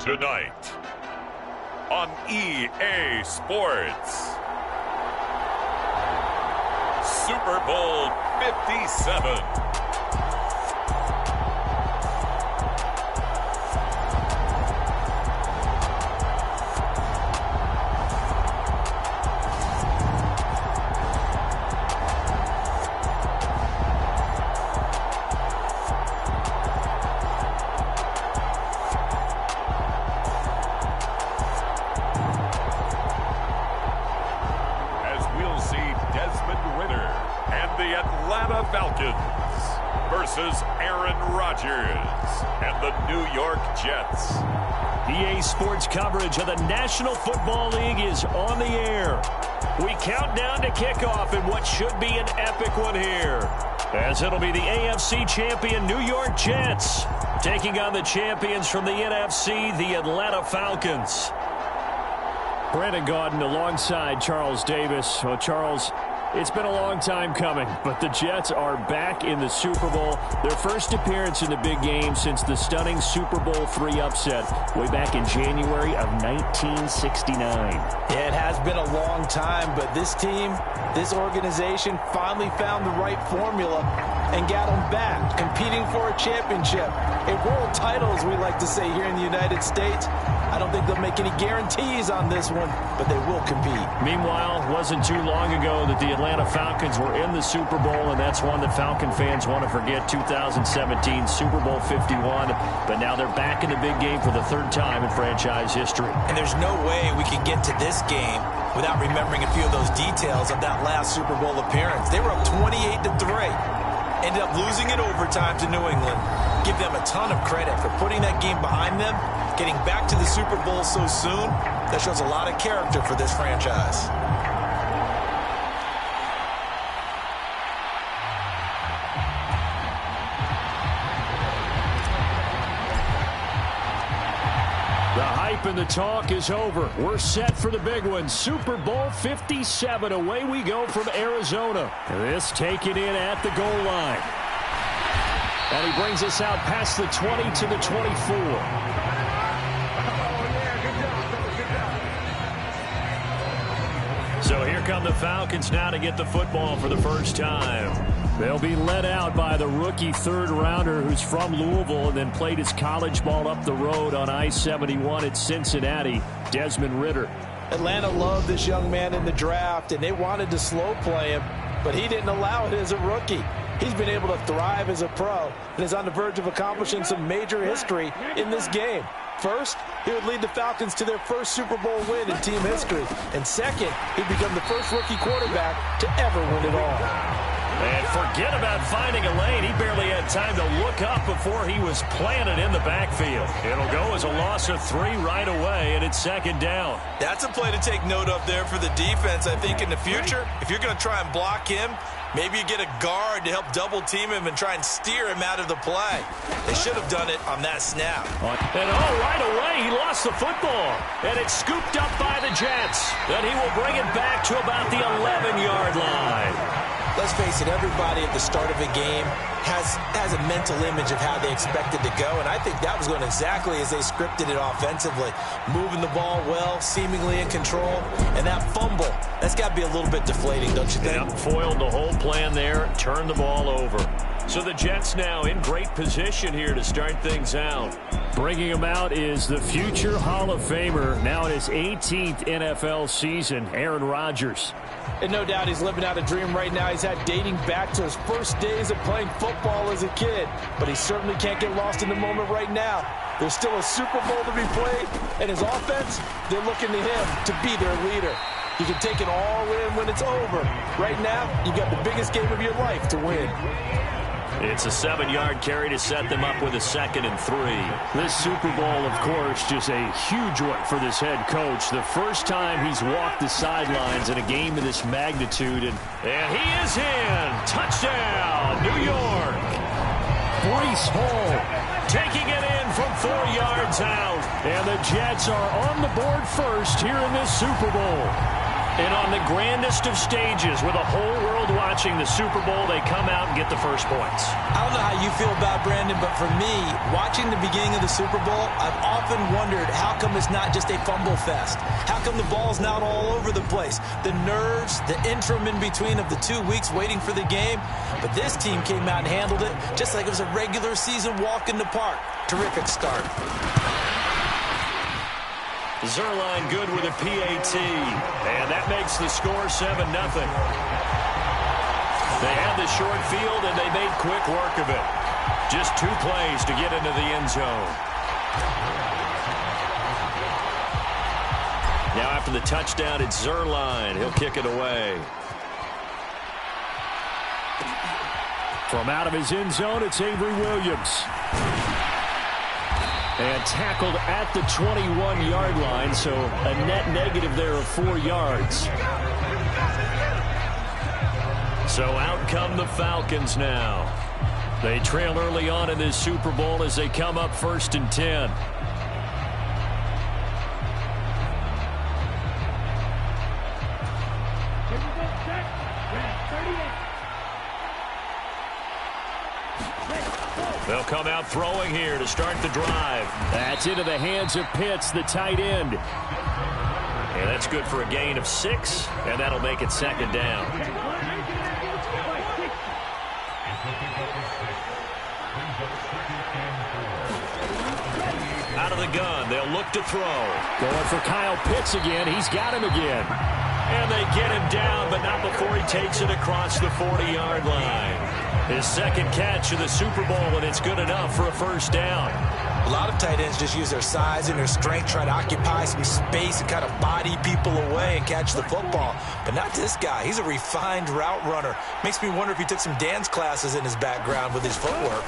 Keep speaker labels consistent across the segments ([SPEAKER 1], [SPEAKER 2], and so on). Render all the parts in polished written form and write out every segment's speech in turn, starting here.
[SPEAKER 1] Tonight on EA Sports, Super Bowl 57. Falcons versus Aaron Rodgers and the New York Jets.
[SPEAKER 2] EA Sports coverage of the National Football League is on the air. We count down to kickoff in what should be an epic one here, as it'll be the AFC champion New York Jets taking on the champions from the NFC, the Atlanta Falcons. Brandon Gaudin alongside Charles Davis. Well, Charles, it's been a long time coming, but the Jets are back in the Super Bowl. Their first appearance in the big game since the stunning Super Bowl III upset way back in January of 1969.
[SPEAKER 3] Yeah, it has been a long time, but this team, this organization finally found the right formula and got them back, competing for a championship. A world title, as we like to say here in the United States. I don't think they'll make any guarantees on this one, but they will compete.
[SPEAKER 2] Meanwhile, it wasn't too long ago that the Atlanta Falcons were in the Super Bowl, and that's one that Falcon fans want to forget, 2017 Super Bowl 51. But now they're back in the big game for the third time in franchise history.
[SPEAKER 3] And there's no way we can get to this game without remembering a few of those details of that last Super Bowl appearance. They were up 28-3. Ended up losing in overtime to New England. Give them a ton of credit for putting that game behind them, getting back to the Super Bowl so soon. That shows a lot of character for this franchise.
[SPEAKER 2] The hype and the talk is over. We're set for the big one. Super Bowl 57. Away we go from Arizona. This taken in at the goal line. And he brings us out past the 20 to the 24. So here come the Falcons now to get the football for the first time. They'll be led out by the rookie third-rounder who's from Louisville and then played his college ball up the road on I-71 at Cincinnati, Desmond Ridder.
[SPEAKER 3] Atlanta loved this young man in the draft, and they wanted to slow play him, but he didn't allow it as a rookie. He's been able to thrive as a pro and is on the verge of accomplishing some major history in this game. First, he would lead the Falcons to their first Super Bowl win in team history. And second, he'd become the first rookie quarterback to ever win it all.
[SPEAKER 2] And forget about finding a lane. He barely had time to look up before he was planted in the backfield. It'll go as a loss of 3 right away, and it's second down.
[SPEAKER 3] That's a play to take note of there for the defense. I think in the future, if you're going to try and block him, maybe you get a guard to help double-team him and try and steer him out of the play. They should have done it on that snap.
[SPEAKER 2] And right away, he lost the football. And it's scooped up by the Jets. And he will bring it back to about the 11-yard line.
[SPEAKER 3] Let's face it, everybody at the start of a game has a mental image of how they expect it to go, and I think that was going exactly as they scripted it offensively. Moving the ball well, seemingly in control, and that fumble, that's got to be a little bit deflating, don't you think?
[SPEAKER 2] Yep, foiled the whole plan there, turned the ball over. So the Jets now in great position here to start things out. Bringing him out is the future Hall of Famer, now in his 18th NFL season, Aaron Rodgers.
[SPEAKER 3] And no doubt he's living out a dream right now. He's had dating back to his first days of playing football as a kid. But he certainly can't get lost in the moment right now. There's still a Super Bowl to be played. And his offense, they're looking to him to be their leader. You can take it all in when it's over. Right now, you got the biggest game of your life to win.
[SPEAKER 2] It's a 7-yard carry to set them up with a 2nd and 3. This Super Bowl, of course, just a huge one for this head coach. The first time he's walked the sidelines in a game of this magnitude. And he is in. Touchdown, New York. Breece Hall taking it in from 4 yards out. And the Jets are on the board first here in this Super Bowl. And on the grandest of stages, with the whole world watching the Super Bowl, they come out and get the first points.
[SPEAKER 3] I don't know how you feel about Brandon, but for me, watching the beginning of the Super Bowl, I've often wondered how come it's not just a fumble fest? How come the ball's not all over the place? The nerves, the interim in between of the 2 weeks waiting for the game. But this team came out and handled it just like it was a regular season walk in the park. Terrific start.
[SPEAKER 2] Zerline good with a PAT, and that makes the score 7-0. They had the short field, and they made quick work of it. Just 2 plays to get into the end zone. Now after the touchdown, it's Zerline. He'll kick it away. From out of his end zone, it's Avery Williams. And tackled at the 21-yard line, so a net negative there of 4 yards. So out come the Falcons now. They trail early on in this Super Bowl as they come up 1st and 10. They'll come out throwing here to start the drive. That's into the hands of Pitts, the tight end. And that's good for a gain of 6, and that'll make it 2nd down. Out of the gun, they'll look to throw. Going for Kyle Pitts again. He's got him again. And they get him down, but not before he takes it across the 40-yard line. His 2nd catch of the Super Bowl, and it's good enough for a 1st down.
[SPEAKER 3] A lot of tight ends just use their size and their strength, try to occupy some space and kind of body people away and catch the football. But not this guy. He's a refined route runner. Makes me wonder if he took some dance classes in his background with his footwork.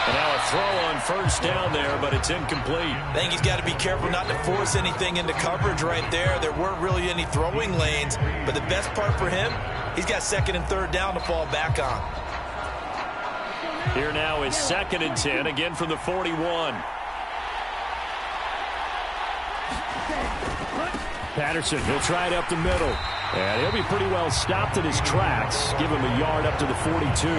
[SPEAKER 2] And now a throw on 1st down there, but it's incomplete.
[SPEAKER 3] I think he's got to be careful not to force anything into coverage right there. There weren't really any throwing lanes, but the best part for him, he's got 2nd and 3rd down to fall back on.
[SPEAKER 2] Here now is 2nd and 10, again from the 41. Patterson, he'll try it up the middle. And he'll be pretty well stopped in his tracks. Give him a yard up to the 42.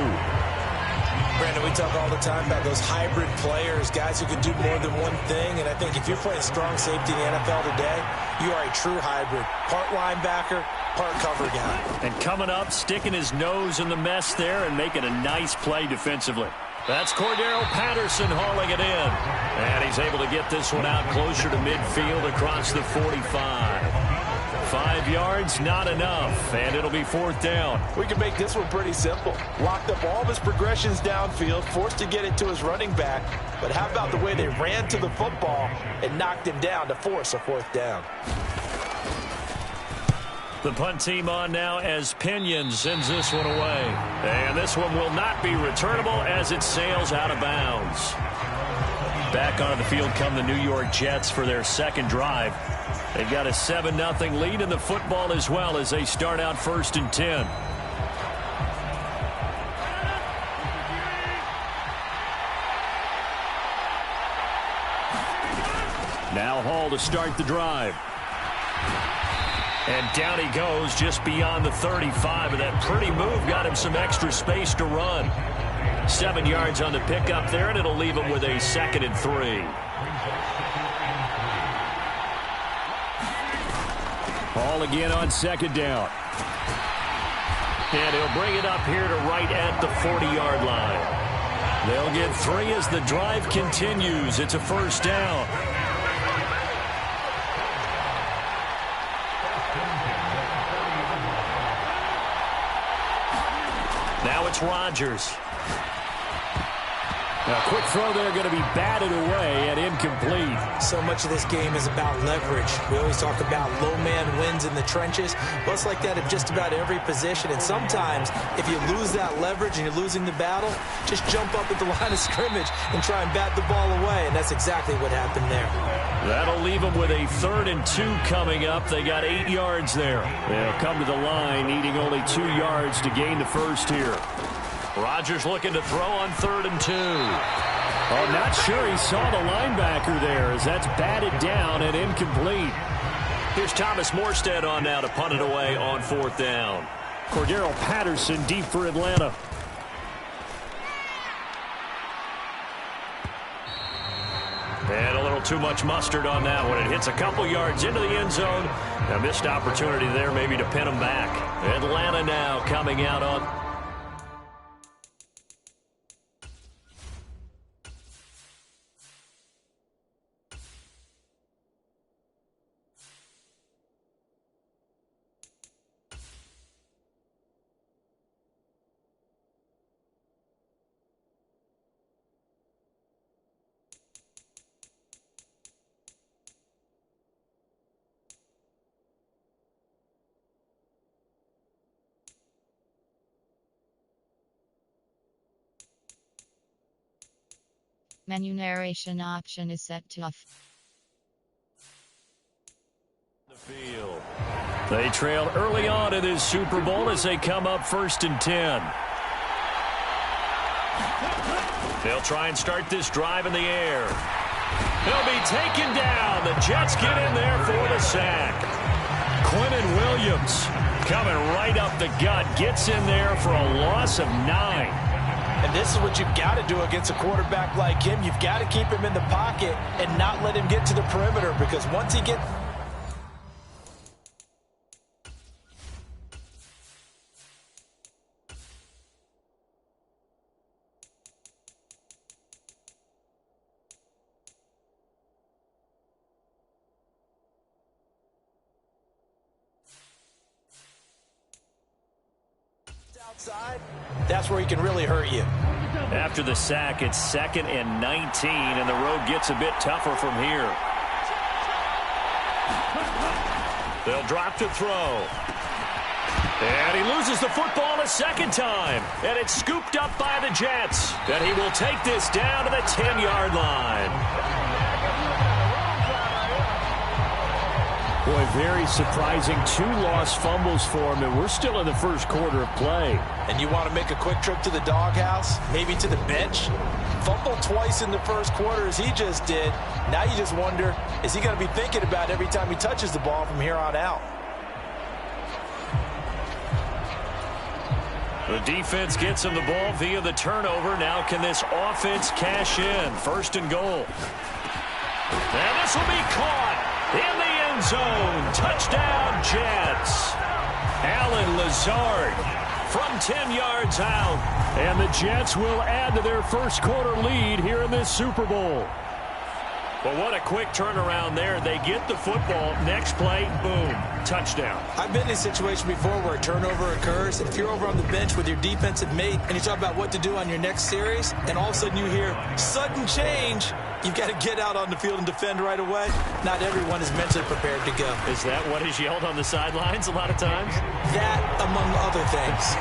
[SPEAKER 3] Brandon, we talk all the time about those hybrid players, guys who can do more than one thing, and I think if you're playing strong safety in the NFL today, you are a true hybrid. Part linebacker, part cover guy.
[SPEAKER 2] And coming up, sticking his nose in the mess there and making a nice play defensively. That's Cordero Patterson hauling it in. And he's able to get this one out closer to midfield across the 45. 5 yards, not enough, and it'll be 4th down.
[SPEAKER 3] We can make this one pretty simple. Locked up all of his progressions downfield, forced to get it to his running back. But how about the way they ran to the football and knocked him down to force a 4th down?
[SPEAKER 2] The punt team on now as Pinion sends this one away. And this one will not be returnable as it sails out of bounds. Back onto the field come the New York Jets for their 2nd drive. They've got a 7-0 lead in the football as well as they start out 1st and 10. Now Hall to start the drive. And down he goes just beyond the 35, and that pretty move got him some extra space to run. 7 yards on the pickup there, and it'll leave him with a 2nd and 3. Hall again on 2nd down. And he'll bring it up here to right at the 40-yard line. They'll get 3 as the drive continues. It's a 1st down. Now it's Rodgers. A quick throw there going to be batted away and incomplete.
[SPEAKER 3] So much of this game is about leverage. We always talk about low man wins in the trenches. Well, it's like that in just about every position. And sometimes, if you lose that leverage and you're losing the battle, just jump up at the line of scrimmage and try and bat the ball away. And that's exactly what happened there.
[SPEAKER 2] That'll leave them with a 3rd and 2 coming up. They got 8 yards there. They'll come to the line, needing only 2 yards to gain the 1st here. Rodgers looking to throw on 3rd and 2. Oh, not sure he saw the linebacker there as that's batted down and incomplete. Here's Thomas Morstead on now to punt it away on 4th down.
[SPEAKER 4] Cordero Patterson deep for Atlanta.
[SPEAKER 2] And a little too much mustard on that one. It hits a couple yards into the end zone. A missed opportunity there maybe to pin them back. Atlanta now coming out on...
[SPEAKER 5] Menu narration option is set to off.
[SPEAKER 2] The field. They trailed early on in this Super Bowl as they come up 1st and 10. They'll try and start this drive in the air. They'll be taken down. The Jets get in there for the sack. Quinnen Williams coming right up the gut. Gets in there for a loss of 9.
[SPEAKER 3] And this is what you've got to do against a quarterback like him. You've got to keep him in the pocket and not let him get to the perimeter, because once he gets... outside, that's where he can really hurt you.
[SPEAKER 2] After the sack, it's 2nd and 19, and the road gets a bit tougher from here. They'll drop to throw. And he loses the football a second time, and it's scooped up by the Jets. And he will take this down to the 10-yard line.
[SPEAKER 4] Boy, very surprising. 2 lost fumbles for him, and we're still in the first quarter of play.
[SPEAKER 3] And you want to make a quick trip to the doghouse, maybe to the bench? Fumbled twice in the first quarter as he just did. Now you just wonder, is he going to be thinking about every time he touches the ball from here on out?
[SPEAKER 2] The defense gets him the ball via the turnover. Now can this offense cash in? 1st and goal. And this will be caught in the end zone. Touchdown, Jets. Allen Lazard from 10 yards out.
[SPEAKER 4] And the Jets will add to their first quarter lead here in this Super Bowl.
[SPEAKER 2] Well, what a quick turnaround there. They get the football. Next play, boom, touchdown.
[SPEAKER 3] I've been in a situation before where a turnover occurs. If you're over on the bench with your defensive mate and you talk about what to do on your next series, and all of a sudden you hear sudden change, you've got to get out on the field and defend right away. Not everyone is mentally prepared to go.
[SPEAKER 2] Is that what is yelled on the sidelines a lot of times?
[SPEAKER 3] That, among other things.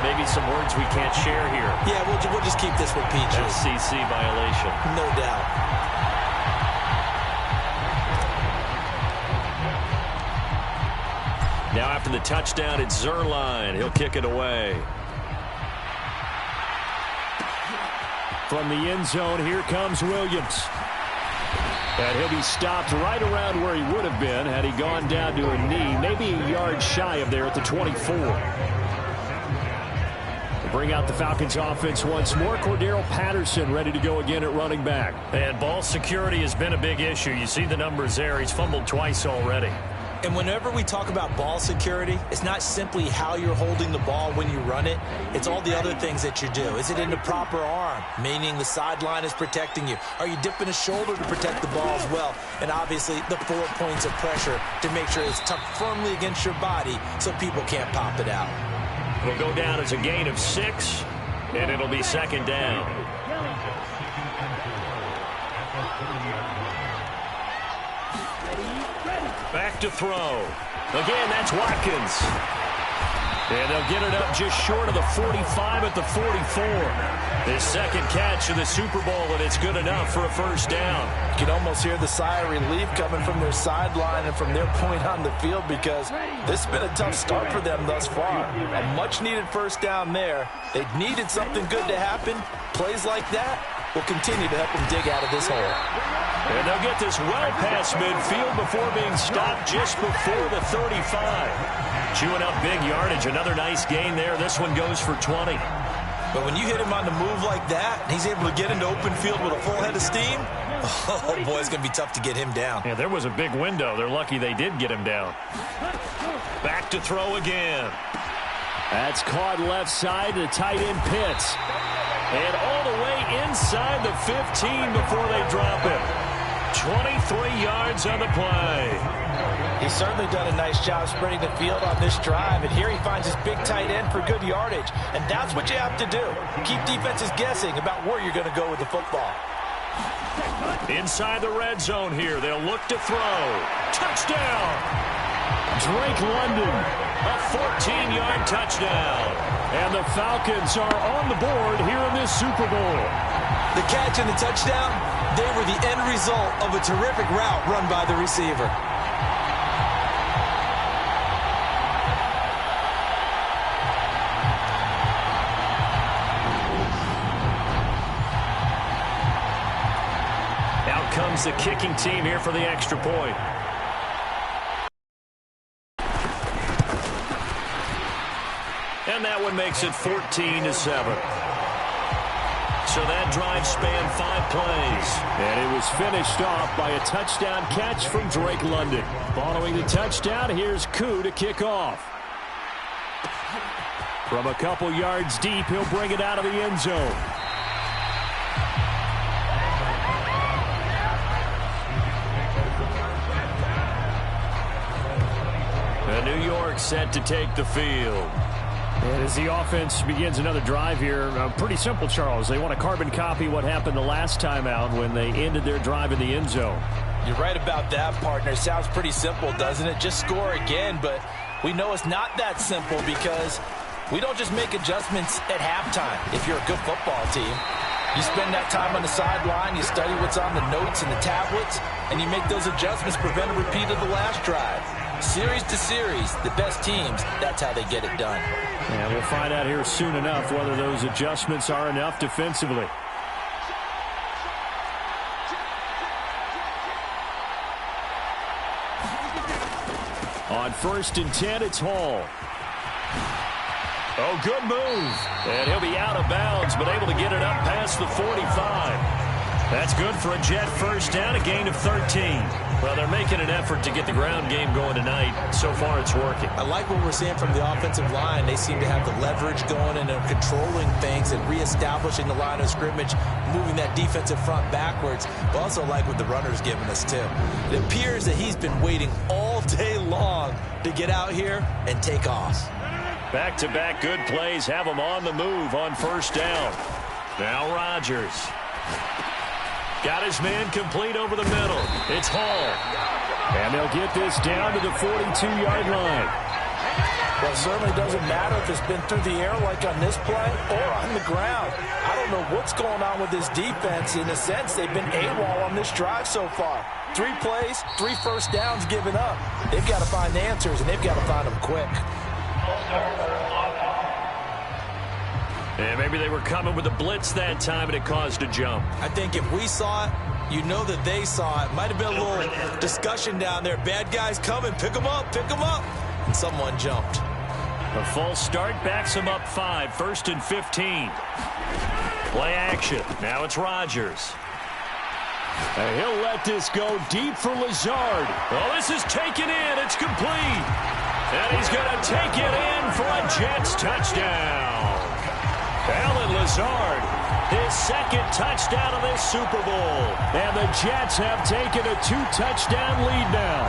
[SPEAKER 2] Maybe some words we can't share here.
[SPEAKER 3] Yeah, we'll just keep this with PG.
[SPEAKER 2] FCC violation.
[SPEAKER 3] No doubt.
[SPEAKER 2] Now after the touchdown, it's Zuerlein. He'll kick it away.
[SPEAKER 4] From the end zone, here comes Williams. And he'll be stopped right around where he would have been had he gone down to a knee, maybe a yard shy of there at the 24. Bring out the Falcons offense once more. Cordero Patterson ready to go again at running back.
[SPEAKER 2] And ball security has been a big issue. You see the numbers there. He's fumbled twice already.
[SPEAKER 3] And whenever we talk about ball security, it's not simply how you're holding the ball when you run it. It's all the other things that you do. Is it in the proper arm, meaning the sideline is protecting you? Are you dipping a shoulder to protect the ball as well? And obviously the 4 points of pressure to make sure it's tucked firmly against your body so people can't pop it out.
[SPEAKER 2] It'll go down as a gain of 6, and it'll be 2nd down. Back to throw. Again, that's Watkins. And they'll get it up just short of the 45 at the 44. His second catch of the Super Bowl, and it's good enough for a first down.
[SPEAKER 3] You can almost hear the sigh of relief coming from their sideline and from their point on the field, because this has been a tough start for them thus far. A much-needed first down there. They needed something good to happen. Plays like that will continue to help them dig out of this hole.
[SPEAKER 2] And they'll get this well past midfield before being stopped just before the 35. Chewing up big yardage. Another nice gain there. This one goes for 20.
[SPEAKER 3] But when you hit him on the move like that, he's able to get into open field with a full head of steam, oh, boy, it's going to be tough to get him down.
[SPEAKER 2] Yeah, there was a big window. They're lucky they did get him down. Back to throw again.
[SPEAKER 4] That's caught left side to tight end Pitts.
[SPEAKER 2] And all the way inside the 15 before they drop him. 23 yards on the play.
[SPEAKER 3] He's certainly done a nice job spreading the field on this drive, and here he finds his big tight end for good yardage. And that's what you have to do. Keep defenses guessing about where you're going to go with the football.
[SPEAKER 2] Inside the red zone here. They'll look to throw. Touchdown!
[SPEAKER 4] Drake London.
[SPEAKER 2] A 14-yard touchdown.
[SPEAKER 4] And the Falcons are on the board here in this Super Bowl.
[SPEAKER 3] The catch and the touchdown, they were the end result of a terrific route run by the receiver.
[SPEAKER 2] Out comes the kicking team here for the extra point. And that one makes it 14-7. So that drive spanned 5 plays.
[SPEAKER 4] And it was finished off by a touchdown catch from Drake London. Following the touchdown, here's Koo to kick off. From a couple yards deep, he'll bring it out of the end zone.
[SPEAKER 2] And New York set to take the field.
[SPEAKER 4] And as the offense begins another drive here, pretty simple, Charles. They want to carbon copy what happened the last time out when they ended their drive in the end zone.
[SPEAKER 3] You're right about that, partner. Sounds pretty simple, doesn't it? Just score again, but we know it's not that simple because we don't just make adjustments at halftime. If you're a good football team, you spend that time on the sideline, you study what's on the notes and the tablets, and you make those adjustments, prevent a repeat of the last drive. Series to series, the best teams, that's how they get it done.
[SPEAKER 4] And we'll find out here soon enough whether those adjustments are enough defensively. On 1st and 10, it's Hall.
[SPEAKER 2] Oh, good move. And he'll be out of bounds, but able to get it up past the 45. That's good for a Jet first down, a gain of 13. Well, they're making an effort to get the ground game going tonight. So far, it's working.
[SPEAKER 3] I like what we're seeing from the offensive line. They seem to have the leverage going and they're controlling things and reestablishing the line of scrimmage, moving that defensive front backwards. But also like what the runner's giving us, too. It appears that he's been waiting all day long to get out here and take off.
[SPEAKER 2] Back-to-back good plays have them on the move on first down. Now Rodgers. Got his man complete over the middle. It's Hall.
[SPEAKER 4] And they'll get this down to the 42-yard line.
[SPEAKER 3] Well, it certainly doesn't matter if it's been through the air like on this play or on the ground. I don't know what's going on with this defense. In a sense, they've been AWOL on this drive so far. 3 plays, 3 first downs given up. They've got to find answers, and they've got to find them quick.
[SPEAKER 2] And maybe they were coming with a blitz that time, and it caused a jump.
[SPEAKER 3] I think if we saw it, you know that they saw it. Might have been a little discussion down there. Bad guys coming. Pick them up. Pick them up. And someone jumped.
[SPEAKER 2] A false start backs them up 5. 1st and 15. Play action. Now it's Rodgers.
[SPEAKER 4] And he'll let this go deep for Lazard.
[SPEAKER 2] Well, this is taken in. It's complete. And he's going to take it in for a Jets touchdown. Alan Lazard, his 2nd touchdown of this Super Bowl.
[SPEAKER 4] And the Jets have taken a 2-touchdown lead now.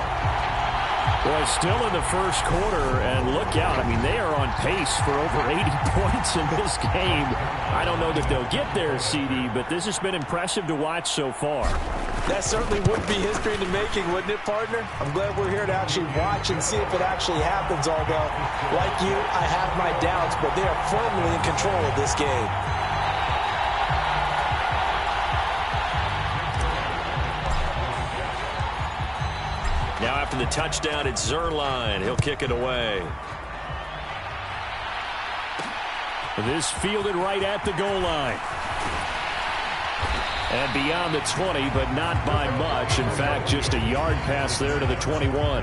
[SPEAKER 4] Boy, still in the first quarter, and look out. I mean, they are on pace for over 80 points in this game. I don't know that they'll get there, CD, but this has been impressive to watch so far.
[SPEAKER 3] That certainly would be history in the making, wouldn't it, partner? I'm glad we're here to actually watch and see if it actually happens, although, like you, I have my doubts, but they are firmly in control of this game.
[SPEAKER 2] Now after the touchdown, it's Zerline. He'll kick it away.
[SPEAKER 4] This fielded right at the goal line. And beyond the 20, but not by much. In fact, just a yard pass there to the 21.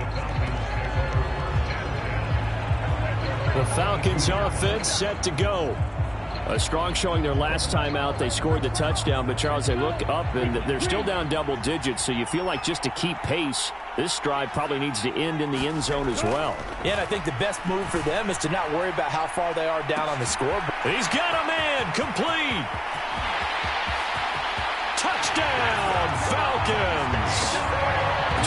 [SPEAKER 4] The Falcons offense set to go. A strong showing their last time out. They scored the touchdown, but Charles, they look up and they're still down double digits, so you feel like just to keep pace, this drive probably needs to end in the end zone as well.
[SPEAKER 3] Yeah, and I think the best move for them is to not worry about how far they are down on the scoreboard.
[SPEAKER 2] He's got a man, complete. Touchdown, Falcons.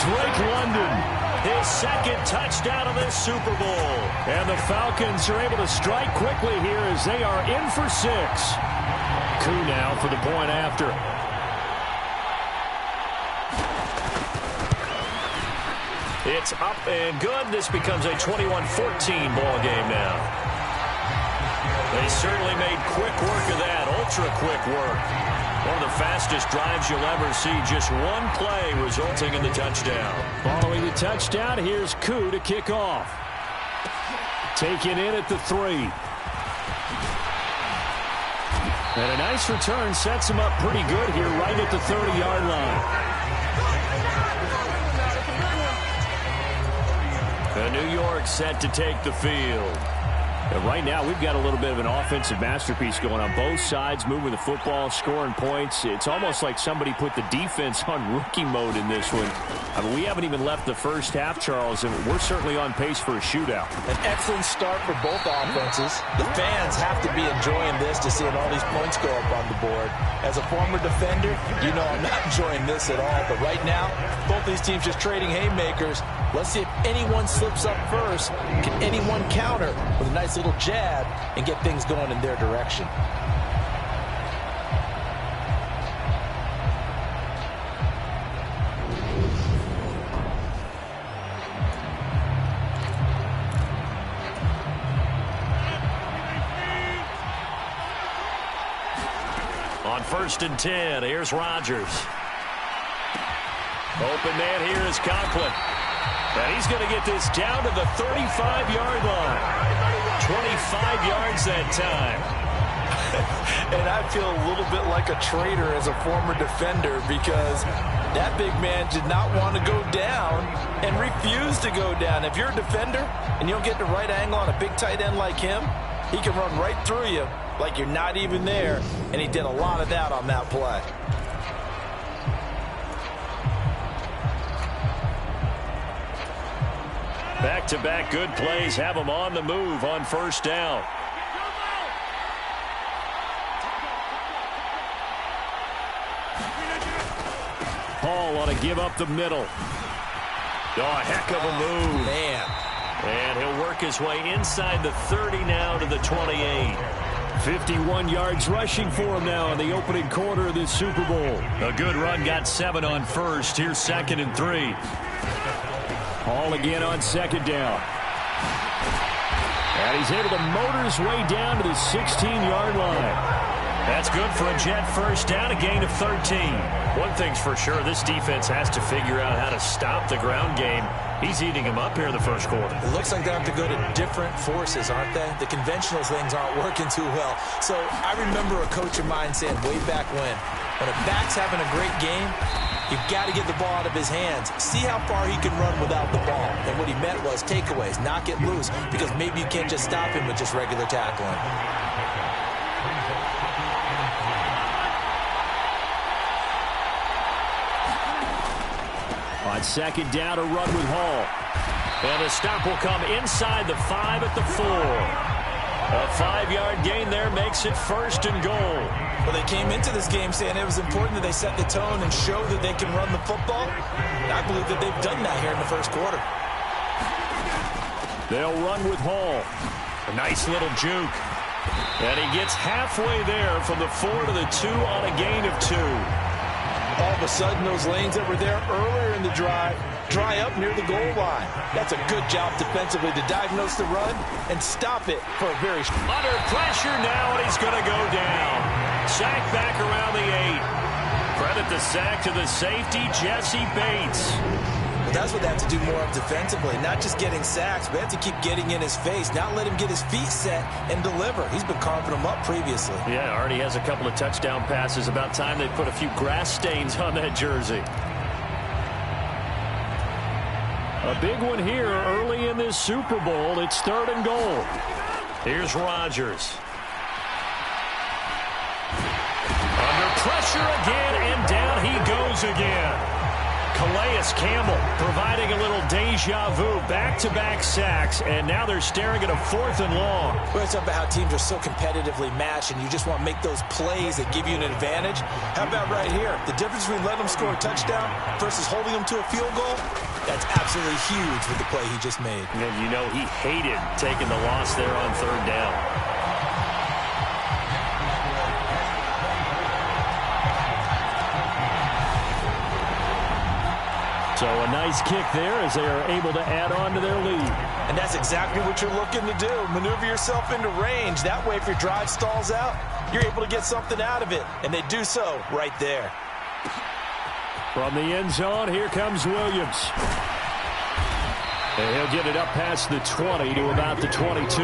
[SPEAKER 2] Drake London, his second touchdown of this Super Bowl. And the Falcons are able to strike quickly here as they are in for 6. Koo now for the point after. It's up and good. This becomes a 21-14 ball game now. They certainly made quick work of that, ultra-quick work. One of the fastest drives you'll ever see. Just one play resulting in the touchdown.
[SPEAKER 4] Following the touchdown, here's Koo to kick off. Taken in at the 3. And a nice return sets him up pretty good here right at the 30-yard line. New York set to take the field. And right now, we've got a little bit of an offensive masterpiece going on both sides, moving the football, scoring points. It's almost like somebody put the defense on rookie mode in this one. I mean, we haven't even left the first half, Charles, and we're certainly on pace for a shootout.
[SPEAKER 3] An excellent start for both offenses. The fans have to be enjoying this to seeing all these points go up on the board. As a former defender, you know I'm not enjoying this at all. But right now, both these teams just trading haymakers. Let's see if anyone slips up first. Can anyone counter with a nice little jab and get things going in their direction?
[SPEAKER 2] On 1st and 10, here's Rodgers. Open man here is Conklin. And he's going to get this down to the 35-yard line. 25 yards that time.
[SPEAKER 3] And I feel a little bit like a traitor as a former defender because that big man did not want to go down and refused to go down. If you're a defender and you don't get the right angle on a big tight end like him, he can run right through you like you're not even there, and he did a lot of that on that play.
[SPEAKER 2] Back-to-back good plays have him on the move on 1st down.
[SPEAKER 4] Paul ought to give up the middle.
[SPEAKER 2] Oh, a heck of a move.
[SPEAKER 3] Man.
[SPEAKER 2] And he'll work his way inside the 30 now to the 28.
[SPEAKER 4] 51 yards rushing for him now in the opening quarter of this Super Bowl.
[SPEAKER 2] A good run, got 7 on 1st. Here's 2nd and 3.
[SPEAKER 4] Paul again on 2nd down. And he's able to motor his way down to the 16-yard line.
[SPEAKER 2] That's good for a Jet 1st down, a gain of 13. One thing's for sure, this defense has to figure out how to stop the ground game. He's eating him up here in the 1st quarter.
[SPEAKER 3] It looks like they have to go to different forces, aren't they? The conventional things aren't working too well. So I remember a coach of mine saying way back when a back's having a great game, you've got to get the ball out of his hands. See how far he can run without the ball. And what he meant was takeaways, not get loose, because maybe you can't just stop him with just regular tackling.
[SPEAKER 4] On 2nd down, a run with Hall.
[SPEAKER 2] And the stop will come inside the 5 at the 4. A 5-yard gain there makes it 1st and goal.
[SPEAKER 3] Well, they came into this game saying it was important that they set the tone and show that they can run the football. And I believe that they've done that here in the 1st quarter.
[SPEAKER 4] They'll run with Hall.
[SPEAKER 2] A nice little juke. And he gets halfway there from the 4 to the 2 on a gain of 2.
[SPEAKER 3] All of a sudden, those lanes that were there earlier in the drive dry up near the goal line. That's a good job defensively to diagnose the run and stop it for a very...
[SPEAKER 2] Under pressure now, and he's going to go down. Sack back around the 8. Credit the sack to the safety, Jesse Bates.
[SPEAKER 3] That's what they have to do more of defensively, not just getting sacks, but they have to keep getting in his face, not let him get his feet set and deliver. He's been carving them up previously.
[SPEAKER 2] Yeah, already has a couple of touchdown passes. About time they put a few grass stains on that jersey. A big one here early in this Super Bowl. It's 3rd and goal. Here's Rodgers. Under pressure again, and down he goes again. Calais Campbell providing a little deja vu, back-to-back sacks, and now they're staring at a 4th and long.
[SPEAKER 3] We're talking about how teams are so competitively matched, and you just want to make those plays that give you an advantage. How about right here? The difference between letting them score a touchdown versus holding them to a field goal, that's absolutely huge with the play he just made.
[SPEAKER 2] And you know he hated taking the loss there on 3rd down. So a nice kick there as they are able to add on to their lead.
[SPEAKER 3] And that's exactly what you're looking to do. Maneuver yourself into range. That way, if your drive stalls out, you're able to get something out of it. And they do so right there.
[SPEAKER 2] From the end zone, here comes Williams. And he'll get it up past the 20 to about the 22.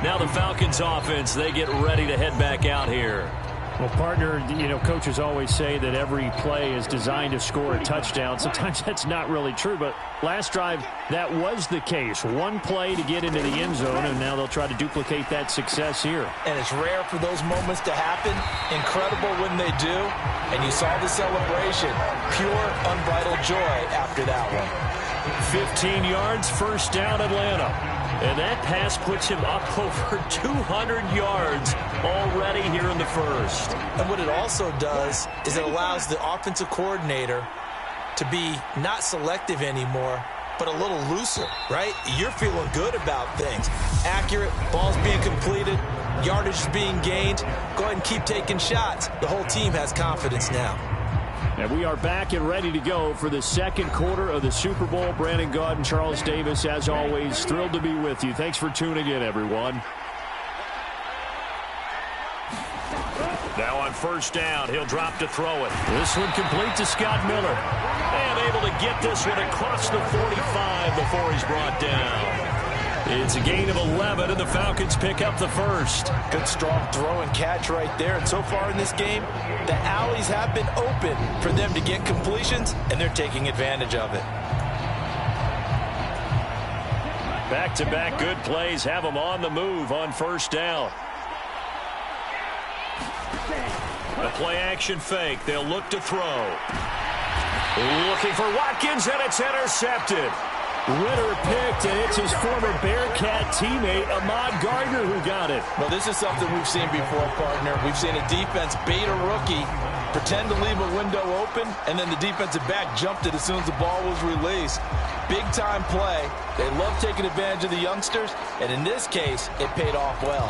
[SPEAKER 2] Now the Falcons offense, they get ready to head back out here.
[SPEAKER 4] Well, partner, you know, coaches always say that every play is designed to score a touchdown. Sometimes that's not really true, but last drive, that was the case. One play to get into the end zone, and now they'll try to duplicate that success here.
[SPEAKER 3] And it's rare for those moments to happen. Incredible when they do. And you saw the celebration. Pure, unbridled joy after that one.
[SPEAKER 2] 15 yards, 1st down, Atlanta. And that pass puts him up over 200 yards already here in the 1st.
[SPEAKER 3] And what it also does is it allows the offensive coordinator to be not selective anymore, but a little looser, right? You're feeling good about things. Accurate, balls being completed, yardage is being gained. Go ahead and keep taking shots. The whole team has confidence now.
[SPEAKER 4] And we are back and ready to go for the 2nd quarter of the Super Bowl. Brandon Gaud and Charles Davis, as always, thrilled to be with you. Thanks for tuning in, everyone.
[SPEAKER 2] Now on 1st down, he'll drop to throw it. This one complete to Scott Miller. And able to get this one across the 45 before he's brought down. It's a gain of 11, and the Falcons pick up the 1st.
[SPEAKER 3] Good, strong throw and catch right there. And so far in this game, the alleys have been open for them to get completions, and they're taking advantage of it.
[SPEAKER 2] Back-to-back good plays have them on the move on 1st down. A play-action fake. They'll look to throw. Looking for Watkins, and it's intercepted.
[SPEAKER 4] Ritter picked, and it's his former Bearcat teammate, Ahmad Gardner, who got it.
[SPEAKER 3] Well, this is something we've seen before, partner. We've seen a defense bait a rookie, pretend to leave a window open, and then the defensive back jumped it as soon as the ball was released. Big-time play. They love taking advantage of the youngsters, and in this case, it paid off well.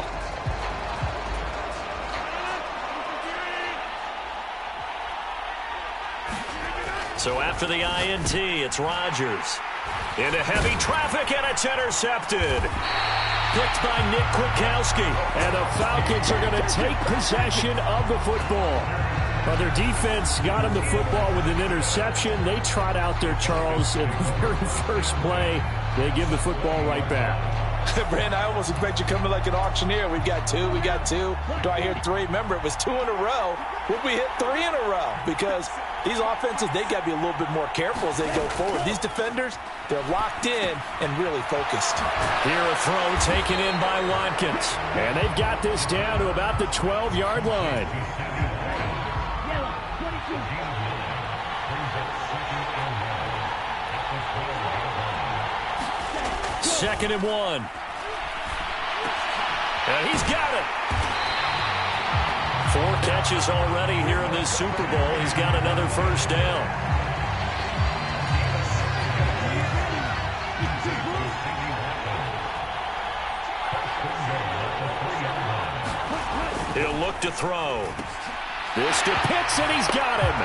[SPEAKER 2] So after the INT, it's Rodgers. Into heavy traffic, and it's intercepted.
[SPEAKER 4] Picked by Nick Kwiatkowski. And the Falcons are going to take possession of the football. Well, their defense got him the football with an interception. They trot out there, Charles, in the very first play. They give the football right back.
[SPEAKER 3] Brand, I almost expect you coming like an auctioneer. We've got two. Do I hear 3? Remember, it was 2 in a row. Would we hit 3 in a row? Because these offenses, they got to be a little bit more careful as they go forward. These defenders, they're locked in and really focused.
[SPEAKER 2] Here a throw taken in by Watkins.
[SPEAKER 4] And they've got this down to about the 12-yard line.
[SPEAKER 2] Second and 1. And he's got it. 4 catches already here in this Super Bowl. He's got another 1st down. He'll look to throw.
[SPEAKER 4] This to Pitts, and he's got him.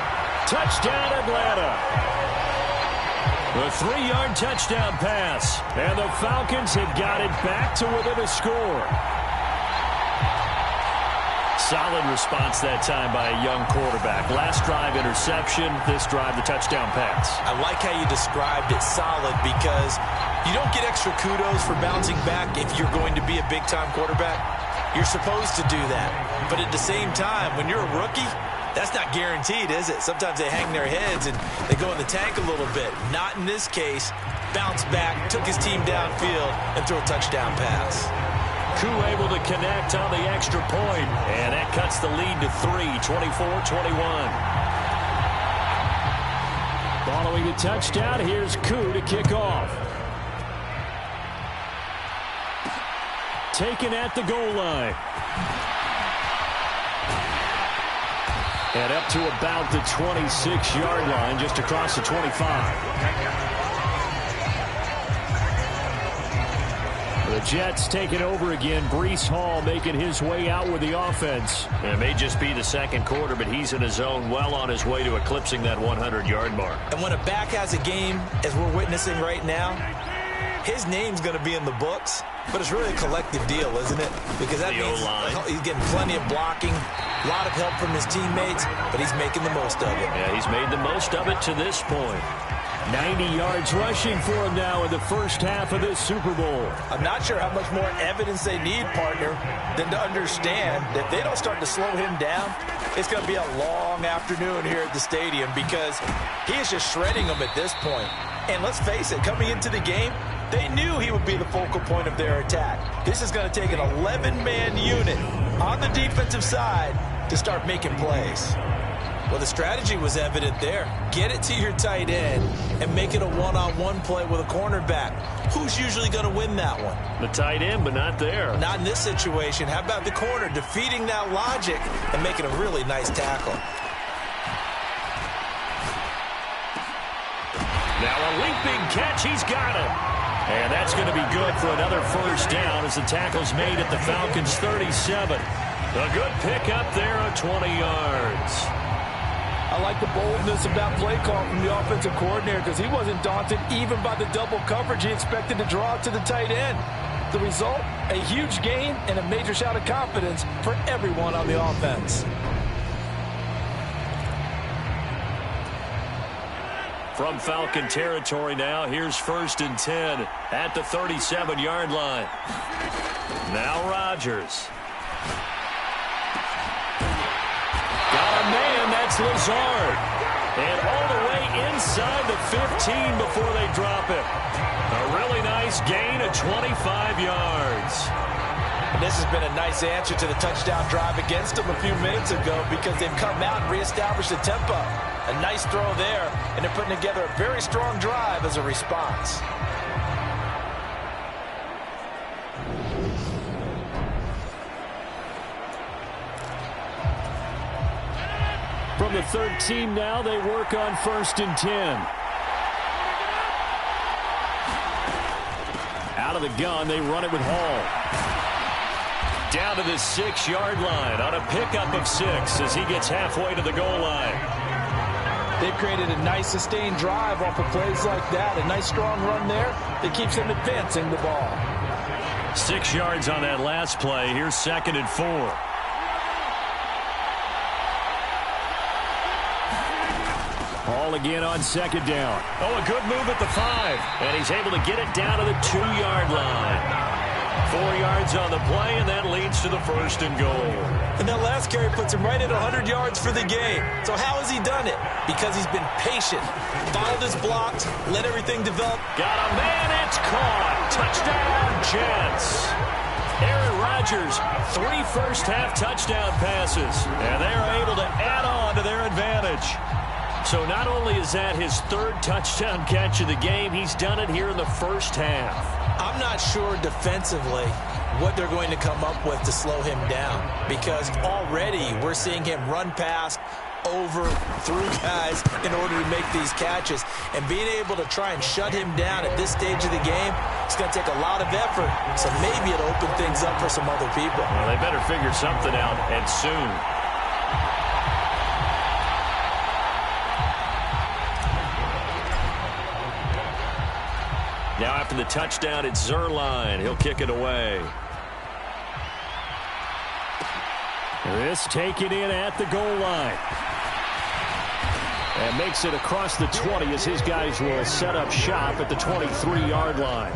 [SPEAKER 4] Touchdown, Atlanta.
[SPEAKER 2] A 3-yard touchdown pass.
[SPEAKER 4] And the Falcons have got it back to within a score.
[SPEAKER 2] Solid response that time by a young quarterback. Last drive, interception. This drive, the touchdown pass.
[SPEAKER 3] I like how you described it, solid, because you don't get extra kudos for bouncing back if you're going to be a big-time quarterback. You're supposed to do that. But at the same time, when you're a rookie, that's not guaranteed, is it? Sometimes they hang their heads and they go in the tank a little bit. Not in this case. Bounced back, took his team downfield, and threw a touchdown pass.
[SPEAKER 2] Koo able to connect on the extra point, and that cuts the lead to 3, 24-21.
[SPEAKER 4] Following the touchdown, here's Koo to kick off. Taken at the goal line. And up to about the 26-yard line, just across the 25. The Jets taking over again. Breece Hall making his way out with the offense.
[SPEAKER 2] It may just be the second quarter, but he's in his zone, well on his way to eclipsing that 100-yard mark.
[SPEAKER 3] And when a back has a game, as we're witnessing right now, his name's going to be in the books, but it's really a collective deal, isn't it? Because that means he's getting plenty of blocking, a lot of help from his teammates, but he's making the most of it.
[SPEAKER 2] Yeah, he's made the most of it to this point.
[SPEAKER 4] 90 yards rushing for him now in the first half of this Super Bowl.
[SPEAKER 3] I'm not sure how much more evidence they need, partner, than to understand that if they don't start to slow him down, it's going to be a long afternoon here at the stadium because he is just shredding them at this point. And let's face it, coming into the game, they knew he would be the focal point of their attack. This is going to take an 11-man unit on the defensive side to start making plays. Well, the strategy was evident there. Get it to your tight end and make it a one-on-one play with a cornerback. Who's usually going to win that one?
[SPEAKER 2] The tight end, but not there.
[SPEAKER 3] Not in this situation. How about the corner defeating that logic and making a really nice tackle?
[SPEAKER 2] Now a leaping catch. He's got it. And that's going to be good for another first down as the tackle's made at the Falcons' 37. A good pickup there of 20 yards.
[SPEAKER 3] I like the boldness of that play call from the offensive coordinator because he wasn't daunted even by the double coverage he expected to draw to the tight end. The result, a huge gain and a major shout of confidence for everyone on the offense.
[SPEAKER 2] From Falcon territory now, here's 1st and 10 at the 37-yard line. Now Rodgers. Got a man, that's Lazard. And all the way inside the 15 before they drop it. A really nice gain of 25 yards.
[SPEAKER 3] And this has been a nice answer to the touchdown drive against them a few minutes ago because they've come out and reestablished the tempo. A nice throw there, and they're putting together a very strong drive as a response.
[SPEAKER 4] From the 13 now, they work on 1st and 10. Out of the gun, they run it with Hall. Down to the 6-yard line on a pickup of 6 as he gets halfway to the goal line.
[SPEAKER 3] They've created a nice sustained drive off of plays like that. A nice strong run there that keeps them advancing the ball.
[SPEAKER 2] 6 yards on that last play. Here's 2nd and 4.
[SPEAKER 4] Hall again on 2nd down.
[SPEAKER 2] Oh, a good move at the 5. And he's able to get it down to the 2-yard line. 4 yards on the play, and that leads to the 1st and goal.
[SPEAKER 3] And that last carry puts him right at 100 yards for the game. So how has he done it? Because he's been patient. Followed his blocks, let everything develop.
[SPEAKER 2] Got a man, it's caught. Touchdown, Jets. Aaron Rodgers, 3 first-half touchdown passes. And they're able to add on to their advantage. So not only is that his 3rd touchdown catch of the game, he's done it here in the first half.
[SPEAKER 3] I'm not sure defensively what they're going to come up with to slow him down because already we're seeing him run past, over, through guys in order to make these catches. And being able to try and shut him down at this stage of the game, it's going to take a lot of effort. So maybe it'll open things up for some other people.
[SPEAKER 2] Well, they better figure something out, and soon. Now after the touchdown, it's Zuerlein. He'll kick it away.
[SPEAKER 4] This taken in at the goal line. And makes it across the 20 as his guys will set up shop at the 23-yard line.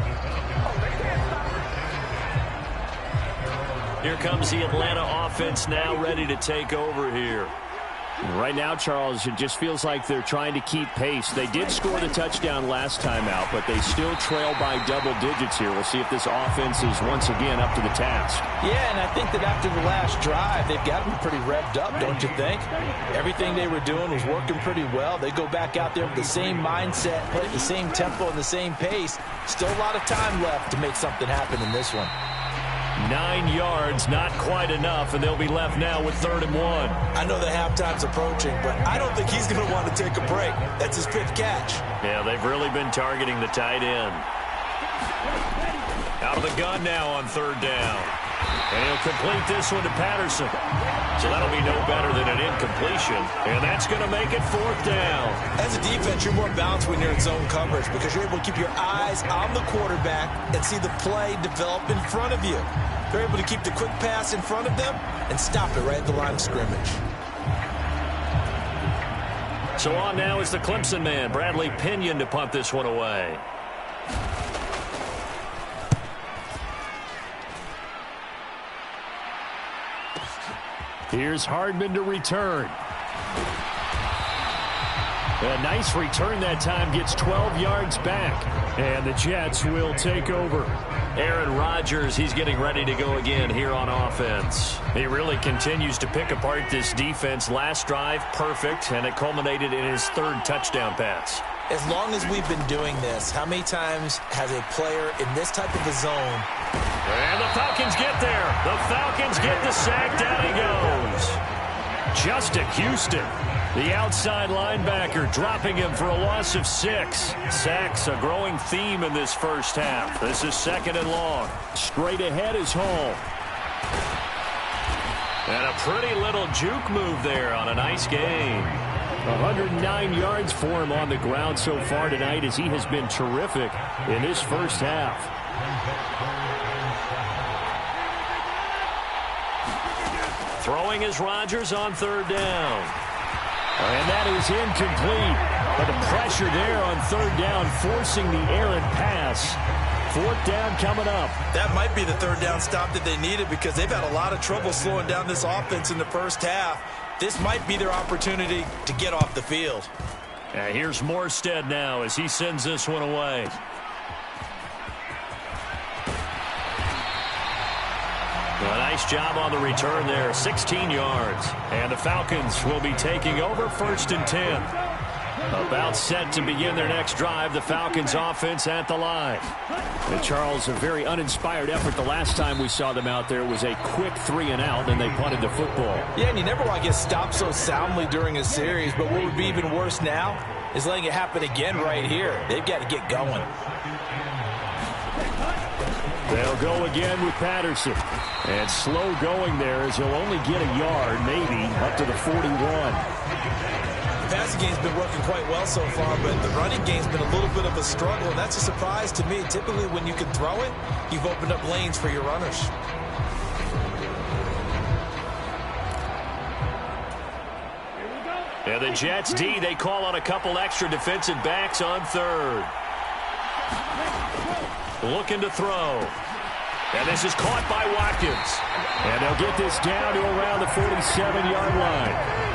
[SPEAKER 2] Here comes the Atlanta offense now ready to take over here.
[SPEAKER 4] Right now, Charles, it just feels like they're trying to keep pace. They did score the touchdown last time out, but they still trail by double digits here. We'll see if this offense is once again up to the task.
[SPEAKER 3] Yeah, and I think that after the last drive, they've got to be pretty revved up, don't you think? Everything they were doing was working pretty well. They go back out there with the same mindset, play at the same tempo and the same pace. Still a lot of time left to make something happen in this one.
[SPEAKER 2] 9 yards, not quite enough, and they'll be left now with 3rd and 1.
[SPEAKER 3] I know the halftime's approaching, but I don't think he's going to want to take a break. That's his 5th catch.
[SPEAKER 2] Yeah, they've really been targeting the tight end. Out of the gun now on 3rd down. And he'll complete this one to Patterson. So that'll be no better than an incompletion. And that's going to make it 4th down.
[SPEAKER 3] As a defense, you're more balanced when you're in zone coverage because you're able to keep your eyes on the quarterback and see the play develop in front of you. They're able to keep the quick pass in front of them and stop it right at the line of scrimmage.
[SPEAKER 2] So on now is the Clemson man, Bradley Pinion, to punt this one away.
[SPEAKER 4] Here's Hardman to return. A nice return that time, gets 12 yards back. And the Jets will take over.
[SPEAKER 2] Aaron Rodgers, he's getting ready to go again here on offense. He really continues to pick apart this defense. Last drive, perfect, and it culminated in his 3rd touchdown pass.
[SPEAKER 3] As long as we've been doing this, how many times has a player in this type of a zone?
[SPEAKER 2] And the Falcons get there. The Falcons get the sack. Down he goes.
[SPEAKER 4] Justin Houston, the outside linebacker, dropping him for a loss of 6. Sacks, a growing theme in this first half. This is 2nd and long. Straight ahead is Hall.
[SPEAKER 2] And a pretty little juke move there on a nice game.
[SPEAKER 4] 109 yards for him on the ground so far tonight as he has been terrific in this first half.
[SPEAKER 2] Throwing is Rodgers on 3rd down.
[SPEAKER 4] And that is incomplete. But the pressure there on 3rd down, forcing the errant pass. 4th down coming up.
[SPEAKER 3] That might be the 3rd down stop that they needed because they've had a lot of trouble slowing down this offense in the first half. This might be their opportunity to get off the field.
[SPEAKER 2] Here's Morstead now as he sends this one away. A nice job on the return there, 16 yards. And the Falcons will be taking over 1st and 10. About set to begin their next drive, the Falcons offense at the line.
[SPEAKER 4] And Charles, a very uninspired effort. The last time we saw them out there was a quick 3 and out, and they punted the football.
[SPEAKER 3] Yeah, and you never want to get stopped so soundly during a series, but what would be even worse now is letting it happen again right here. They've got to get going.
[SPEAKER 4] They'll go again with Patterson. And slow going there as he'll only get a yard, maybe, up to the 41.
[SPEAKER 3] The passing game's been working quite well so far, but the running game's been a little bit of a struggle, and that's a surprise to me. Typically, when you can throw it, you've opened up lanes for your runners.
[SPEAKER 2] And the Jets D, they call on a couple extra defensive backs on 3rd. Looking to throw. And this is caught by Watkins.
[SPEAKER 4] And they'll get this down to around the 47-yard line.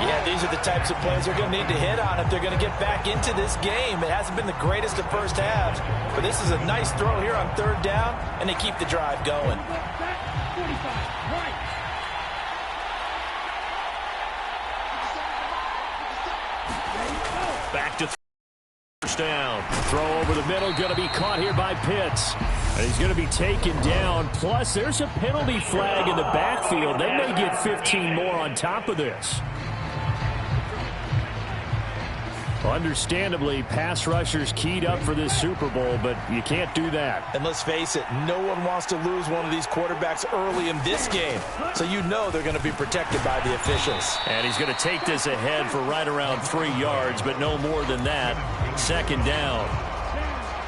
[SPEAKER 3] Yeah, these are the types of plays they're going to need to hit on if they're going to get back into this game. It hasn't been the greatest of first halves, but this is a nice throw here on 3rd down, and they keep the drive going.
[SPEAKER 2] Back to first down.
[SPEAKER 4] Throw over the middle, going to be caught here by Pitts. And he's going to be taken down. Plus, there's a penalty flag in the backfield. They may get 15 more on top of this. Understandably, pass rushers keyed up for this Super Bowl, but you can't do that.
[SPEAKER 3] And let's face it, no one wants to lose one of these quarterbacks early in this game. So you know they're going to be protected by the officials.
[SPEAKER 2] And he's going to take this ahead for right around 3 yards, but no more than that. 2nd down.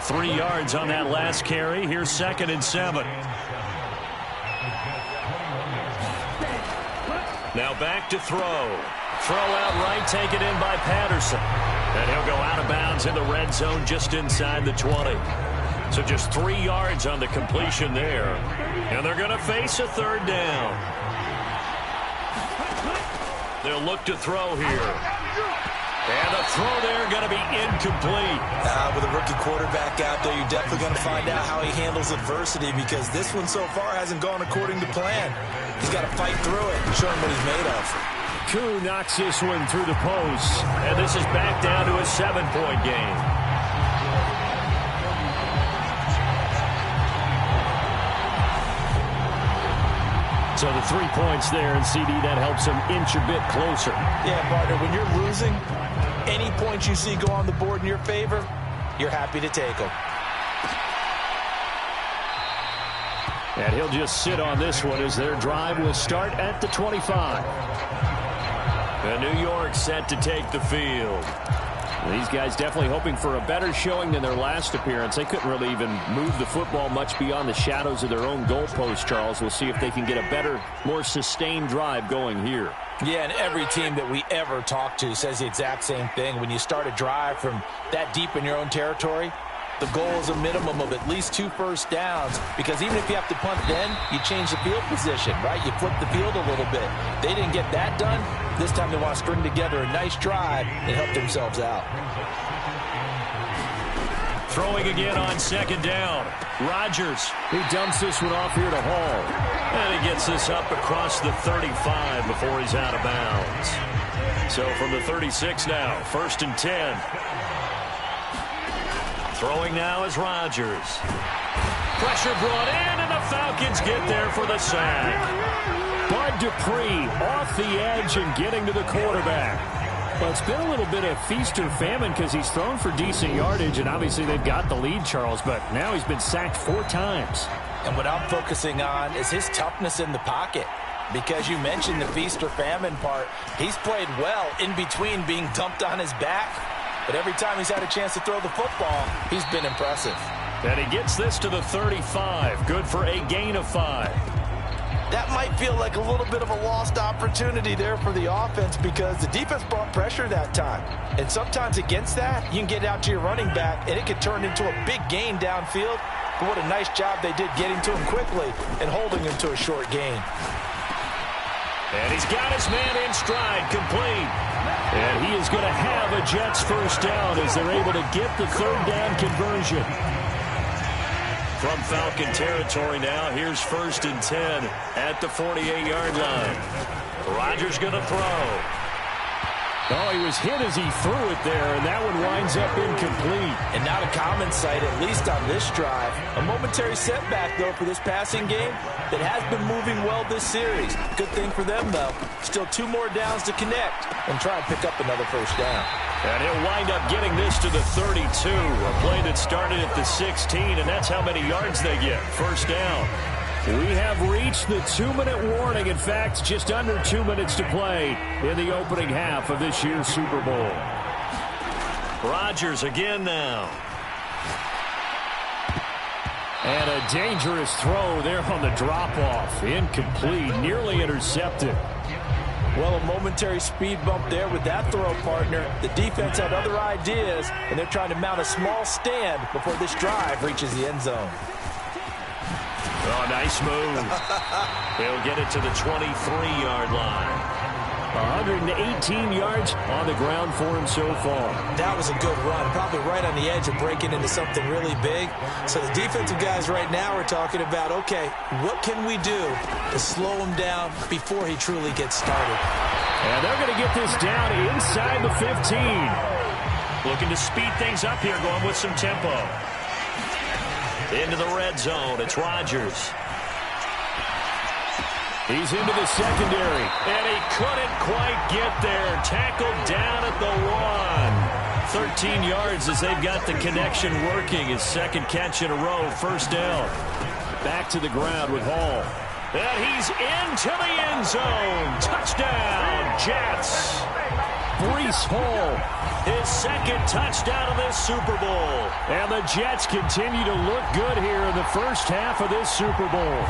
[SPEAKER 2] 3 yards on that last carry. Here's 2nd and 7. Now back to throw. Throw out right, taken in by Patterson. And he'll go out of bounds in the red zone just inside the 20. So just 3 yards on the completion there. And they're going to face a third down. They'll look to throw here. And the throw there going to be incomplete.
[SPEAKER 3] With a rookie quarterback out there, you're definitely going to find out how he handles adversity, because this one so far hasn't gone according to plan. He's got to fight through it and show him what he's made of.
[SPEAKER 2] Koo knocks this one through the post. And this is back down to a 7-point game. So the 3 points there, and CD, that helps him inch a bit closer.
[SPEAKER 3] Yeah, partner, when you're losing, any points you see go on the board in your favor, you're happy to take them.
[SPEAKER 2] And he'll just sit on this one as their drive will start at the 25. And New York set to take the field. These guys definitely hoping for a better showing than their last appearance. They couldn't really even move the football much beyond the shadows of their own goalpost, Charles. We'll see if they can get a better, more sustained drive going here.
[SPEAKER 3] Yeah, and every team that we ever talk to says the exact same thing. When you start a drive from that deep in your own territory, the goal is a minimum of at least 2 first downs, because even if you have to punt then, you change the field position, right? You flip the field a little bit. They didn't get that done. This time they want to string together a nice drive and help themselves out.
[SPEAKER 2] Throwing again on second down. Rodgers, he dumps this one off here to Hall. And he gets this up across the 35 before he's out of bounds. So from the 36 now, 1st and 10. Throwing now is Rodgers. Pressure brought in, and the Falcons get there for the sack. Bud Dupree off the edge and getting to the quarterback. Well, it's been a little bit of feast or famine, because he's thrown for decent yardage, and obviously they've got the lead, Charles, but now he's been sacked 4 times.
[SPEAKER 3] And what I'm focusing on is his toughness in the pocket, because you mentioned the feast or famine part. He's played well in between being dumped on his back, but every time he's had a chance to throw the football, he's been impressive.
[SPEAKER 2] And he gets this to the 35. Good for a gain of 5.
[SPEAKER 3] That might feel like a little bit of a lost opportunity there for the offense, because the defense brought pressure that time. And sometimes against that, you can get out to your running back, and it could turn into a big gain downfield. But what a nice job they did getting to him quickly and holding him to a short gain.
[SPEAKER 2] And he's got his man in stride, complete. And he is going to have a Jets first down as they're able to get the third down conversion. From Falcon territory now, here's 1st and 10 at the 48-yard line. Rodgers going to throw. Oh, he was hit as he threw it there, and that one winds up incomplete.
[SPEAKER 3] And not a common sight, at least on this drive. A momentary setback, though, for this passing game that has been moving well this series. Good thing for them, though. Still 2 more downs to connect and try and pick up another first down.
[SPEAKER 2] And he'll wind up getting this to the 32. A play that started at the 16, and that's how many yards they get. First down. We have reached the 2-minute warning. In fact, just under 2 minutes to play in the opening half of this year's Super Bowl. Rodgers again now. And a dangerous throw there on the drop-off. Incomplete, nearly intercepted.
[SPEAKER 3] Well, a momentary speed bump there with that throw, partner. The defense had other ideas, and they're trying to mount a small stand before this drive reaches the end zone.
[SPEAKER 2] Oh, nice move. They'll get it to the 23-yard line. 118 yards on the ground for him so far.
[SPEAKER 3] That was a good run, probably right on the edge of breaking into something really big. So the defensive guys right now are talking about, okay, what can we do to slow him down before he truly gets started?
[SPEAKER 2] And they're going to get this down inside the 15. Looking to speed things up here, going with some tempo. Into the red zone, it's Rodgers. He's into the secondary, and he couldn't quite get there. Tackled down at the 1. 13 yards as they've got the connection working. His second catch in a row, first down. Back to the ground with Hall. And he's into the end zone. Touchdown, Jets. Breece Hall, his second touchdown of this Super Bowl. And the Jets continue to look good here in the first half of this Super Bowl.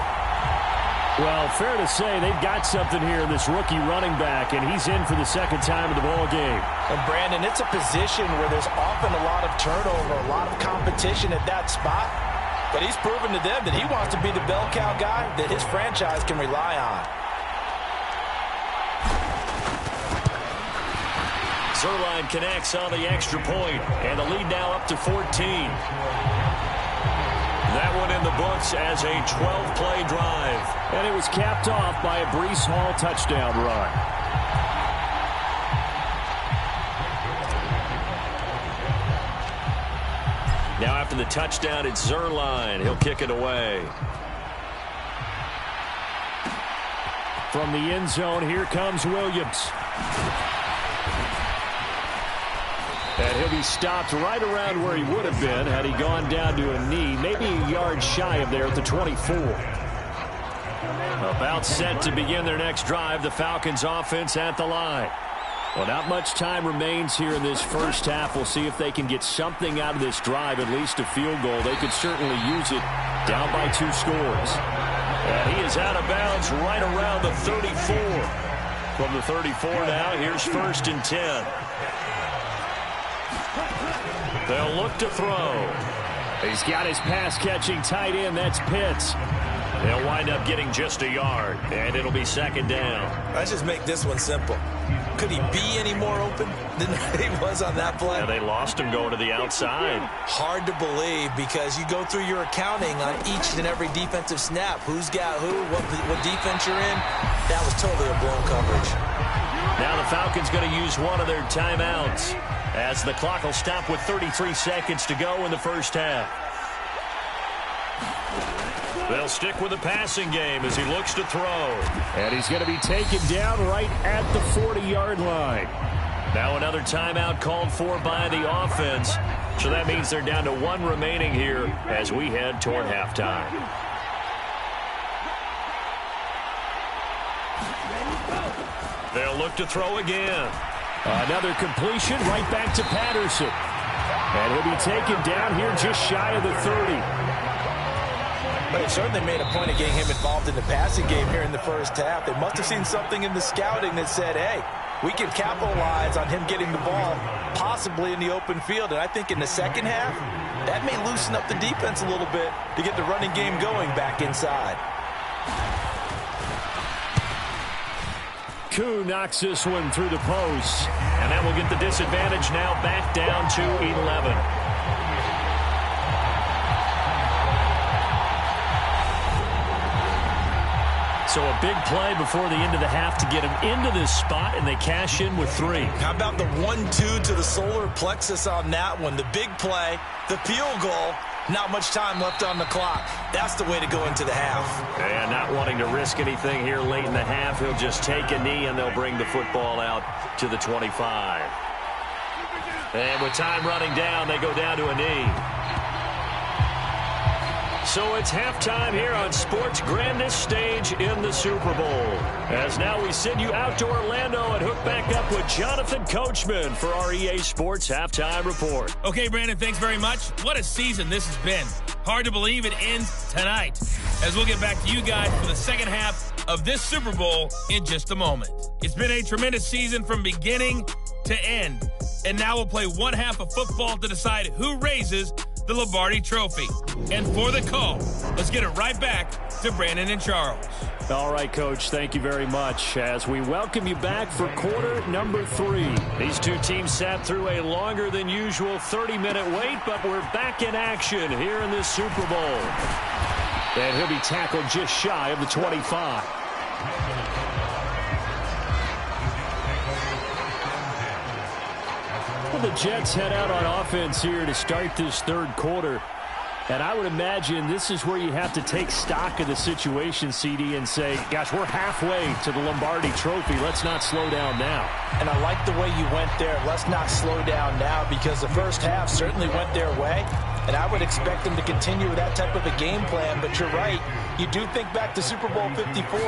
[SPEAKER 4] Well, fair to say they've got something here in this rookie running back, and he's in for the second time of the ball game.
[SPEAKER 3] And Brandon, it's a position where there's often a lot of turnover, a lot of competition at that spot. But he's proven to them that he wants to be the bell cow guy that his franchise can rely on.
[SPEAKER 2] Zuerlein connects on the extra point, and the lead now up to 14. That one in the books as a 12-play drive.
[SPEAKER 4] And it was capped off by a Breece Hall touchdown run.
[SPEAKER 2] Now after the touchdown, it's Zuerlein. He'll kick it away.
[SPEAKER 4] From the end zone, here comes Williams. And he'll be stopped right around where he would have been had he gone down to a knee, maybe a yard shy of there at the 24. About set to begin their next drive, the Falcons offense at the line. Well, not much time remains here in this first half. We'll see if they can get something out of this drive, at least a field goal. They could certainly use it down by 2 scores.
[SPEAKER 2] And he is out of bounds right around the 34. From the 34 now, here's 1st and 10. They'll look to throw.
[SPEAKER 4] He's got his pass-catching tight end. That's Pitts.
[SPEAKER 2] They'll wind up getting just a yard, and it'll be 2nd down.
[SPEAKER 3] Let's just make this one simple. Could he be any more open than he was on that play?
[SPEAKER 2] Yeah, they lost him going to the outside.
[SPEAKER 3] Hard to believe because you go through your accounting on each and every defensive snap. Who's got who, what defense you're in. That was totally a blown coverage.
[SPEAKER 2] Now the Falcons going to use one of their timeouts as the clock will stop with 33 seconds to go in the first half. They'll stick with the passing game as he looks to throw.
[SPEAKER 4] And he's going to be taken down right at the 40-yard line.
[SPEAKER 2] Now another timeout called for by the offense. So that means they're down to 1 remaining here as we head toward halftime. They'll look to throw again.
[SPEAKER 4] Another completion right back to Patterson. And he'll be taken down here just shy of the 30.
[SPEAKER 3] But it certainly made a point of getting him involved in the passing game here in the first half. They must have seen something in the scouting that said, hey, we can capitalize on him getting the ball possibly in the open field. And I think in the second half, that may loosen up the defense a little bit to get the running game going back inside.
[SPEAKER 4] Koo knocks this one through the post.
[SPEAKER 2] And that will get the disadvantage now back down to 11. So a big play before the end of the half to get him into this spot, and they cash in with 3.
[SPEAKER 3] How about the 1-2 to the solar plexus on that one? The big play, the field goal, not much time left on the clock. That's the way to go into the half.
[SPEAKER 2] And not wanting to risk anything here late in the half, he'll just take a knee, and they'll bring the football out to the 25. And with time running down, they go down to a knee. So it's halftime here on sports' grandest stage in the Super Bowl. As now we send you out to Orlando and hook back up with Jonathan Coachman for our EA Sports Halftime Report.
[SPEAKER 6] Okay, Brandon, thanks very much. What a season this has been. Hard to believe it ends tonight, as we'll get back to you guys for the second half of this Super Bowl in just a moment. It's been a tremendous season from beginning to end, and now we'll play one half of football to decide who raises the Lombardi Trophy. And for the call, let's get it right back to Brandon and Charles.
[SPEAKER 4] All right, Coach, thank you very much as we welcome you back for quarter number 3.
[SPEAKER 2] These two teams sat through a longer than usual 30-minute wait, but we're back in action here in this Super Bowl.
[SPEAKER 4] And he'll be tackled just shy of the 25. Well, the Jets head out on offense here to start this third quarter. And I would imagine this is where you have to take stock of the situation, CD, and say, gosh, we're halfway to the Lombardi Trophy. Let's not slow down now.
[SPEAKER 3] And I like the way you went there. Let's not slow down now, because the first half certainly went their way. And I would expect them to continue with that type of a game plan. But you're right. You do think back to Super Bowl 54.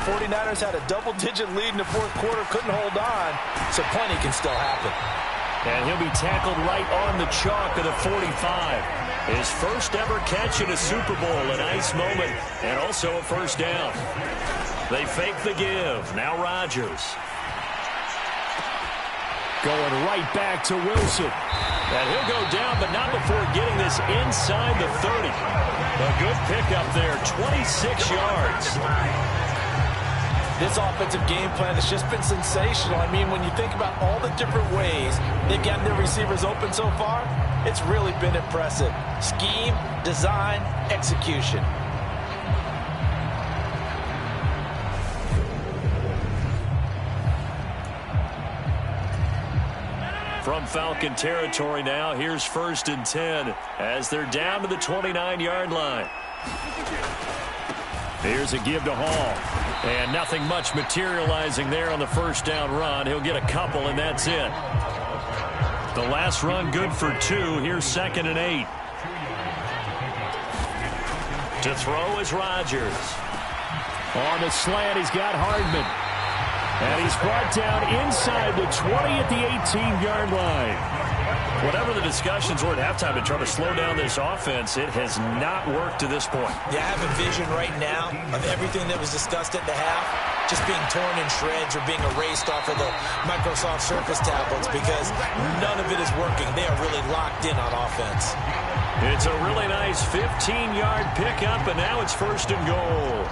[SPEAKER 3] 49ers had a double-digit lead in the fourth quarter, couldn't hold on. So plenty can still happen.
[SPEAKER 2] And he'll be tackled right on the chalk of the 45.
[SPEAKER 4] His first ever catch in a Super Bowl, a nice moment, and also a first down. They fake the give. Now Rodgers.
[SPEAKER 2] Going right back to Wilson.
[SPEAKER 4] And he'll go down, but not before getting this inside the 30. A good pickup there, 26 yards.
[SPEAKER 3] This offensive game plan has just been sensational. I mean, when you think about all the different ways they've gotten their receivers open so far, it's really been impressive. Scheme, design, execution.
[SPEAKER 4] From Falcon territory now, here's 1st and 10 as they're down to the 29-yard line. Here's a give to Hall. And nothing much materializing there on the first down run. He'll get a couple, and that's it. The last run good for 2. Here's 2nd and 8. To throw is Rodgers.
[SPEAKER 2] On the slant, he's got Hardman. And he's brought down inside the 20 at the 18-yard line.
[SPEAKER 4] Whatever the discussions were at halftime to try to slow down this offense, it has not worked to this point.
[SPEAKER 3] Yeah, I have a vision right now of everything that was discussed at the half just being torn in shreds or being erased off of the Microsoft Surface tablets because none of it is working. They are really locked in on offense.
[SPEAKER 4] It's a really nice 15-yard pickup, and now it's 1st and goal.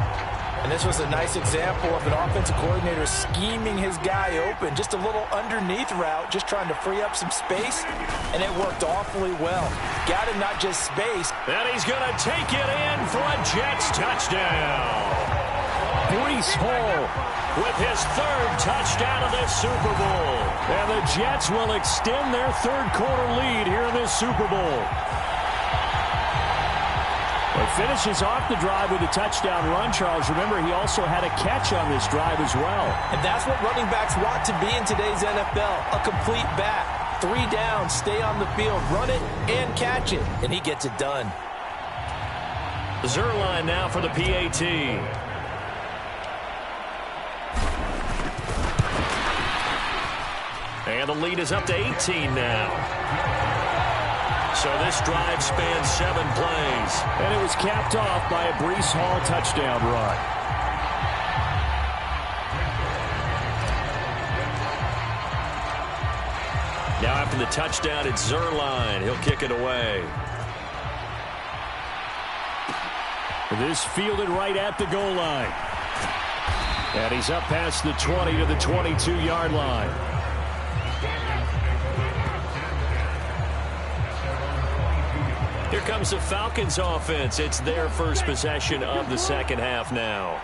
[SPEAKER 3] And this was a nice example of an offensive coordinator scheming his guy open. Just a little underneath route, just trying to free up some space, and it worked awfully well. Got him not just space.
[SPEAKER 4] And he's going to take it in for a Jets touchdown.
[SPEAKER 2] Breece Hall
[SPEAKER 4] with his 3rd touchdown of this Super Bowl.
[SPEAKER 2] And the Jets will extend their 3rd quarter lead here in this Super Bowl. It finishes off the drive with a touchdown run, Charles. Remember, he also had a catch on this drive as well.
[SPEAKER 3] And that's what running backs want to be in today's NFL, a complete back. 3 downs, stay on the field, run it, and catch it. And he gets it done.
[SPEAKER 4] Zerline now for the PAT. And the lead is up to 18 now. So this drive spans 7 plays.
[SPEAKER 2] And it was capped off by a Breece Hall touchdown run.
[SPEAKER 4] Now after the touchdown, it's Zerline. He'll kick it away.
[SPEAKER 2] This fielded right at the goal line. And he's up past the 20 to the 22-yard line.
[SPEAKER 4] Here comes the Falcons offense. It's their first possession of the second half now.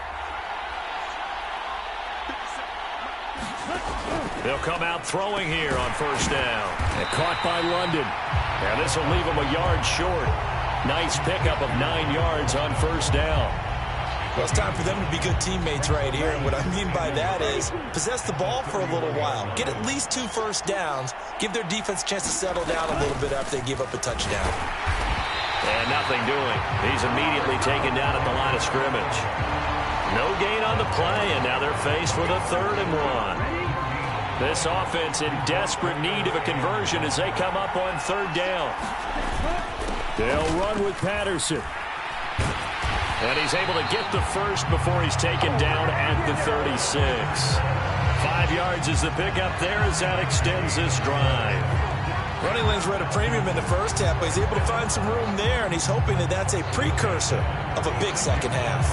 [SPEAKER 4] They'll come out throwing here on 1st down.
[SPEAKER 2] And caught by London.
[SPEAKER 4] And this will leave him a yard short. Nice pickup of 9 yards on 1st down.
[SPEAKER 3] Well, it's time for them to be good teammates right here. And what I mean by that is possess the ball for a little while. Get at least 2 first downs. Give their defense a chance to settle down a little bit after they give up a touchdown.
[SPEAKER 4] And nothing doing. He's immediately taken down at the line of scrimmage. No gain on the play, and now they're faced with a 3rd and 1. This offense in desperate need of a conversion as they come up on 3rd down.
[SPEAKER 2] They'll run with Patterson.
[SPEAKER 4] And he's able to get the first before he's taken down at the 36. 5 yards is the pickup there as that extends this drive.
[SPEAKER 3] Running lanes were at a premium in the first half, but he's able to find some room there, and he's hoping that that's a precursor of a big second half.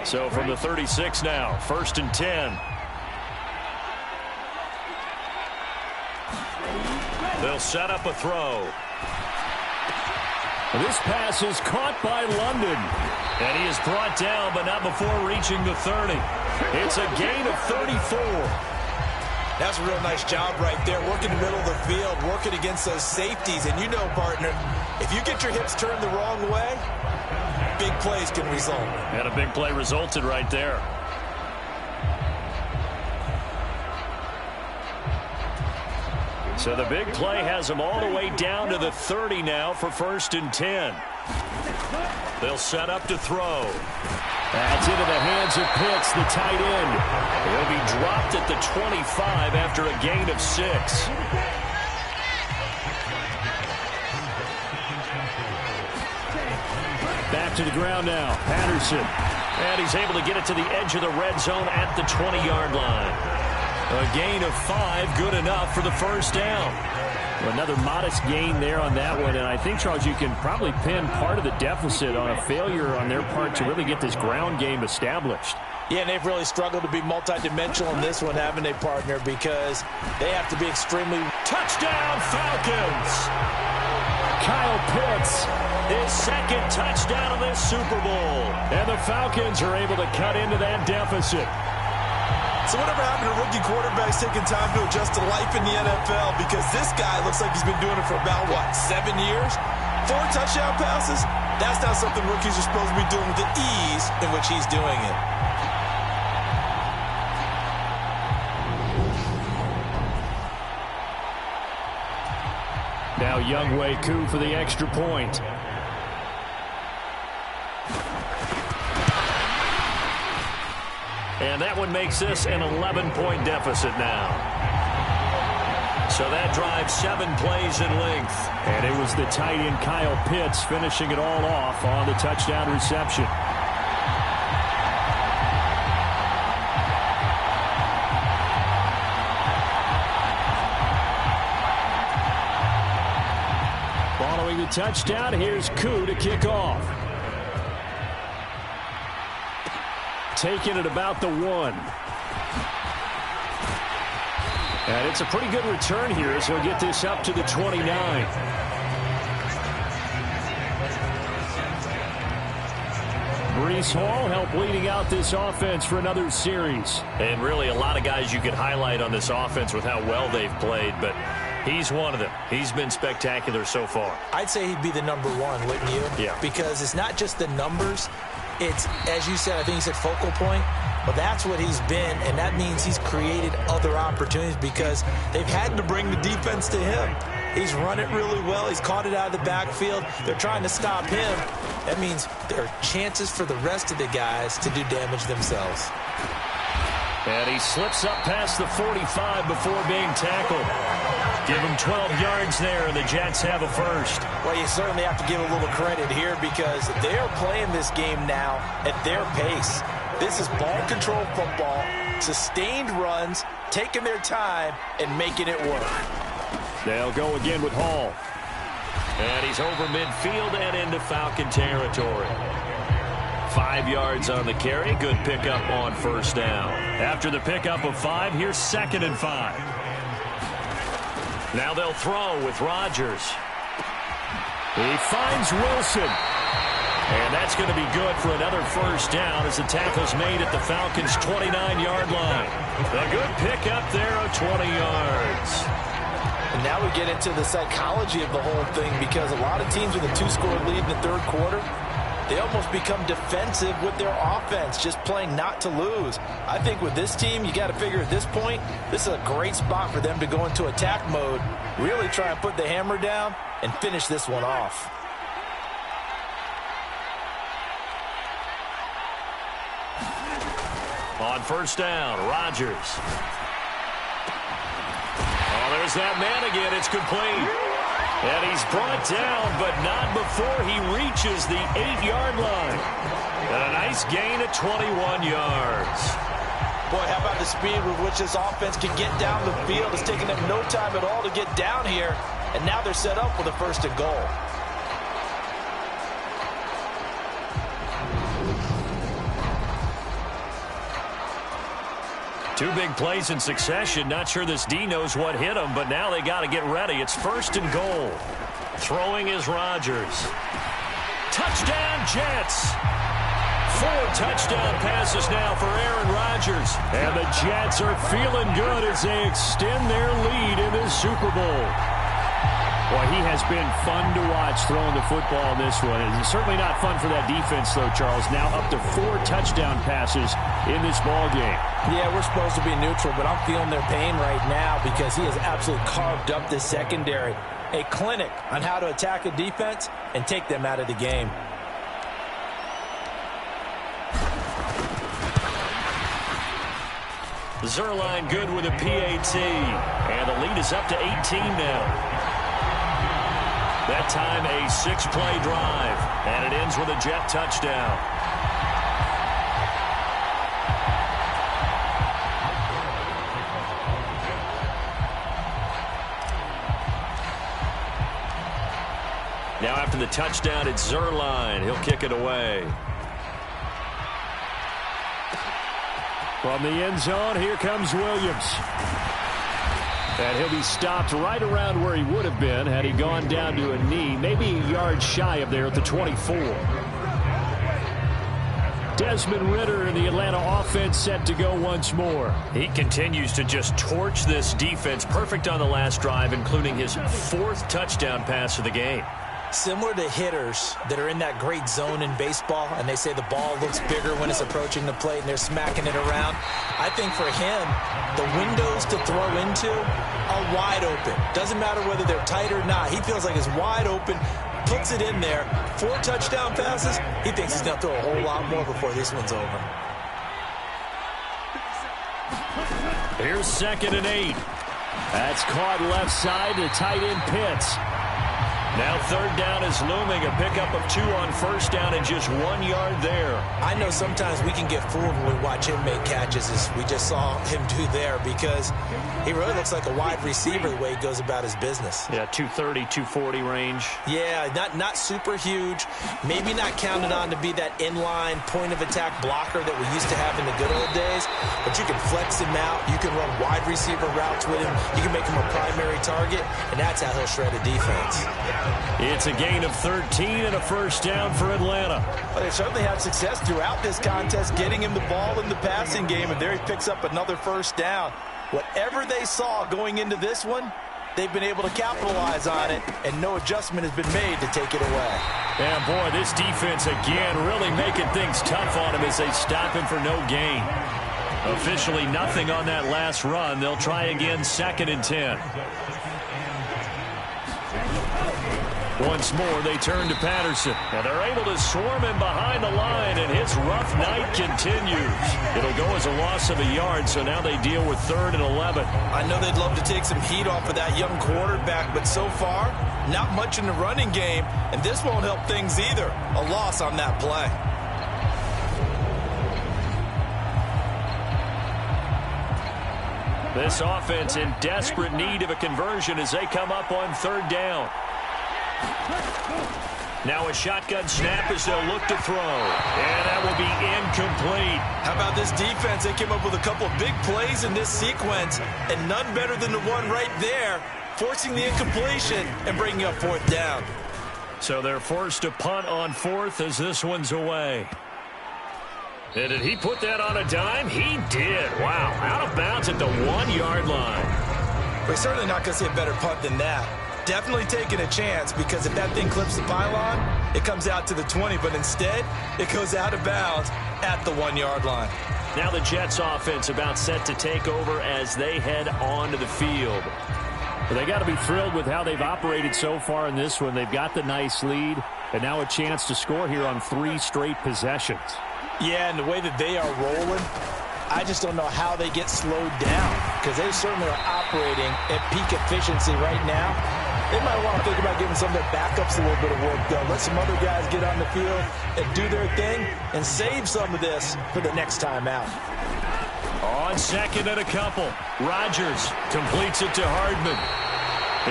[SPEAKER 4] So from the 36 now, 1st and 10. They'll set up a throw.
[SPEAKER 2] This pass is caught by London.
[SPEAKER 4] And he is brought down, but not before reaching the 30. It's a gain of 34.
[SPEAKER 3] That's a real nice job right there, working the middle of the field, working against those safeties. And you know, partner, if you get your hips turned the wrong way, big plays can result.
[SPEAKER 4] And a big play resulted right there. So the big play has them all the way down to the 30 now for 1st and 10. They'll set up to throw. That's into the hands of Pitts, the tight end. He'll be dropped at the 25 after a gain of 6. Back to the ground now. Patterson. And he's able to get it to the edge of the red zone at the 20-yard line. A gain of 5, good enough for the first down. Another modest gain there on that one, and I think, Charles, you can probably pin part of the deficit on a failure on their part to really get this ground game established.
[SPEAKER 3] Yeah, and they've really struggled to be multidimensional in this one, having a partner, because they have to be extremely...
[SPEAKER 4] Touchdown, Falcons! Kyle Pitts, his second touchdown of this Super Bowl. And the Falcons are able to cut into that deficit.
[SPEAKER 7] So whatever happened to rookie quarterbacks taking time to adjust to life in the NFL? Because this guy looks like he's been doing it for about, 7 years? 4 touchdown passes? That's not something rookies are supposed to be doing with the ease in which he's doing it.
[SPEAKER 4] Now Younghoe Koo for the extra point. And that one makes this an 11-point deficit now. So that drives 7 plays in length. And it was the tight end Kyle Pitts finishing it all off on the touchdown reception. Following the touchdown, here's Koo to kick off. Taking it about the 1. And it's a pretty good return here as he'll get this up to the 29. Breece Hall helped leading out this offense for another series. And really a lot of guys you could highlight on this offense with how well they've played, but he's one of them. He's been spectacular so far.
[SPEAKER 3] I'd say he'd be the number 1, wouldn't you?
[SPEAKER 4] Yeah.
[SPEAKER 3] Because it's not just the numbers. It's, as you said, I think you said focal point. Well, that's what he's been, and that means he's created other opportunities because they've had to bring the defense to him. He's run it really well. He's caught it out of the backfield. They're trying to stop him. That means there are chances for the rest of the guys to do damage themselves.
[SPEAKER 4] And he slips up past the 45 before being tackled. Give him 12 yards there, and the Jets have a first.
[SPEAKER 3] Well, you certainly have to give a little credit here because they're playing this game now at their pace. This is ball control football, sustained runs, taking their time, and making it work.
[SPEAKER 4] They'll go again with Hall. And he's over midfield and into Falcon territory. 5 yards on the carry. Good pickup on first down. After the pickup of 5, here's 2nd and 5. Now they'll throw with Rodgers. He finds Wilson. And that's going to be good for another first down as the tackle's made at the Falcons' 29-yard line. A good pickup there of 20 yards.
[SPEAKER 3] And now we get into the psychology of the whole thing because a lot of teams with a 2-score lead in the third quarter, they almost become defensive with their offense, just playing not to lose. I think with this team, you got to figure at this point, this is a great spot for them to go into attack mode, really try and put the hammer down and finish this one off.
[SPEAKER 4] On first down, Rodgers. Oh, there's that man again. It's complete. And he's brought down, but not before he reaches the 8-yard line. And a nice gain of 21 yards.
[SPEAKER 3] Boy, how about the speed with which this offense can get down the field? It's taking them no time at all to get down here. And now they're set up with a 1st and goal.
[SPEAKER 4] Two big plays in succession. Not sure this D knows what hit him, but now they got to get ready. It's 1st and goal. Throwing is Rodgers. Touchdown, Jets. 4 touchdown passes now for Aaron Rodgers. And the Jets are feeling good as they extend their lead in this Super Bowl. Boy, he has been fun to watch throwing the football in this one. It's certainly not fun for that defense, though, Charles. Now up to 4 touchdown passes in this ball game.
[SPEAKER 3] Yeah, we're supposed to be neutral, but I'm feeling their pain right now because he has absolutely carved up this secondary. A clinic on how to attack a defense and take them out of the game.
[SPEAKER 4] Zerline good with a PAT. And the lead is up to 18 now. That time a 6-play drive. And it ends with a Jet touchdown. Now after the touchdown, it's Zerline. He'll kick it away.
[SPEAKER 2] From the end zone, here comes Williams. And he'll be stopped right around where he would have been had he gone down to a knee, maybe a yard shy of there at the 24. Desmond Ridder and the Atlanta offense set to go once more.
[SPEAKER 4] He continues to just torch this defense. Perfect on the last drive, including his 4th touchdown pass of the game.
[SPEAKER 3] Similar to hitters that are in that great zone in baseball, and they say the ball looks bigger when it's approaching the plate and they're smacking it around. I think for him, the windows to throw into are wide open. Doesn't matter whether they're tight or not. He feels like it's wide open, puts it in there. 4 touchdown passes. He thinks he's going to throw a whole lot more before this one's over.
[SPEAKER 2] Here's 2nd and 8. That's caught left side to tight end Pitts. Now 3rd down is looming. A pickup of 2 on 1st down and just 1 yard there.
[SPEAKER 3] I know sometimes we can get fooled when we watch him make catches, as we just saw him do there, because he really looks like a wide receiver the way he goes about his business.
[SPEAKER 2] Yeah, 230, 240 range.
[SPEAKER 3] Yeah, not super huge. Maybe not counted on to be that inline point-of-attack blocker that we used to have in the good old days, but you can flex him out. You can run wide receiver routes with him. You can make him a primary target, and that's how he'll shred a defense.
[SPEAKER 2] It's a gain of 13 and a 1st down for Atlanta.
[SPEAKER 3] Well, they certainly had success throughout this contest getting him the ball in the passing game, and there he picks up another 1st down. Whatever they saw going into this one, they've been able to capitalize on it, and no adjustment has been made to take it away.
[SPEAKER 2] And boy, this defense again really making things tough on him as they stop him for no gain. Officially nothing on that last run. They'll try again 2nd and 10. Once more, they turn to Patterson. And they're able to swarm him behind the line, and his rough night continues. It'll go as a loss of a yard, so now they deal with 3rd and 11.
[SPEAKER 3] I know they'd love to take some heat off of that young quarterback, but so far, not much in the running game, and this won't help things either. A loss on that play.
[SPEAKER 2] This offense in desperate need of a conversion as they come up on 3rd down. Now a shotgun snap as they'll look to throw. And that will be incomplete.
[SPEAKER 3] How about this defense? They came up with a couple of big plays in this sequence, and none better than the one right there, forcing the incompletion and bringing up 4th down.
[SPEAKER 2] So they're forced to punt on 4th as this one's away. And did he put that on a dime? He did. Wow. Out of bounds at the 1 yard line.
[SPEAKER 3] We're certainly not going to see a better punt than that. Definitely taking a chance, because if that thing clips the pylon, it comes out to the 20, but instead it goes out of bounds at the 1 yard line.
[SPEAKER 2] Now the Jets offense about set to take over as they head onto the field. But they got to be thrilled with how they've operated so far in this one. They've got the nice lead, and now a chance to score here on 3 straight possessions.
[SPEAKER 3] Yeah, and the way that they are rolling, I just don't know how they get slowed down, because they certainly are operating at peak efficiency right now. They might want to think about giving some of their backups a little bit of work, though. Let some other guys get on the field and do their thing and save some of this for the next time out.
[SPEAKER 2] On 2nd and a couple, Rodgers completes it to Hardman.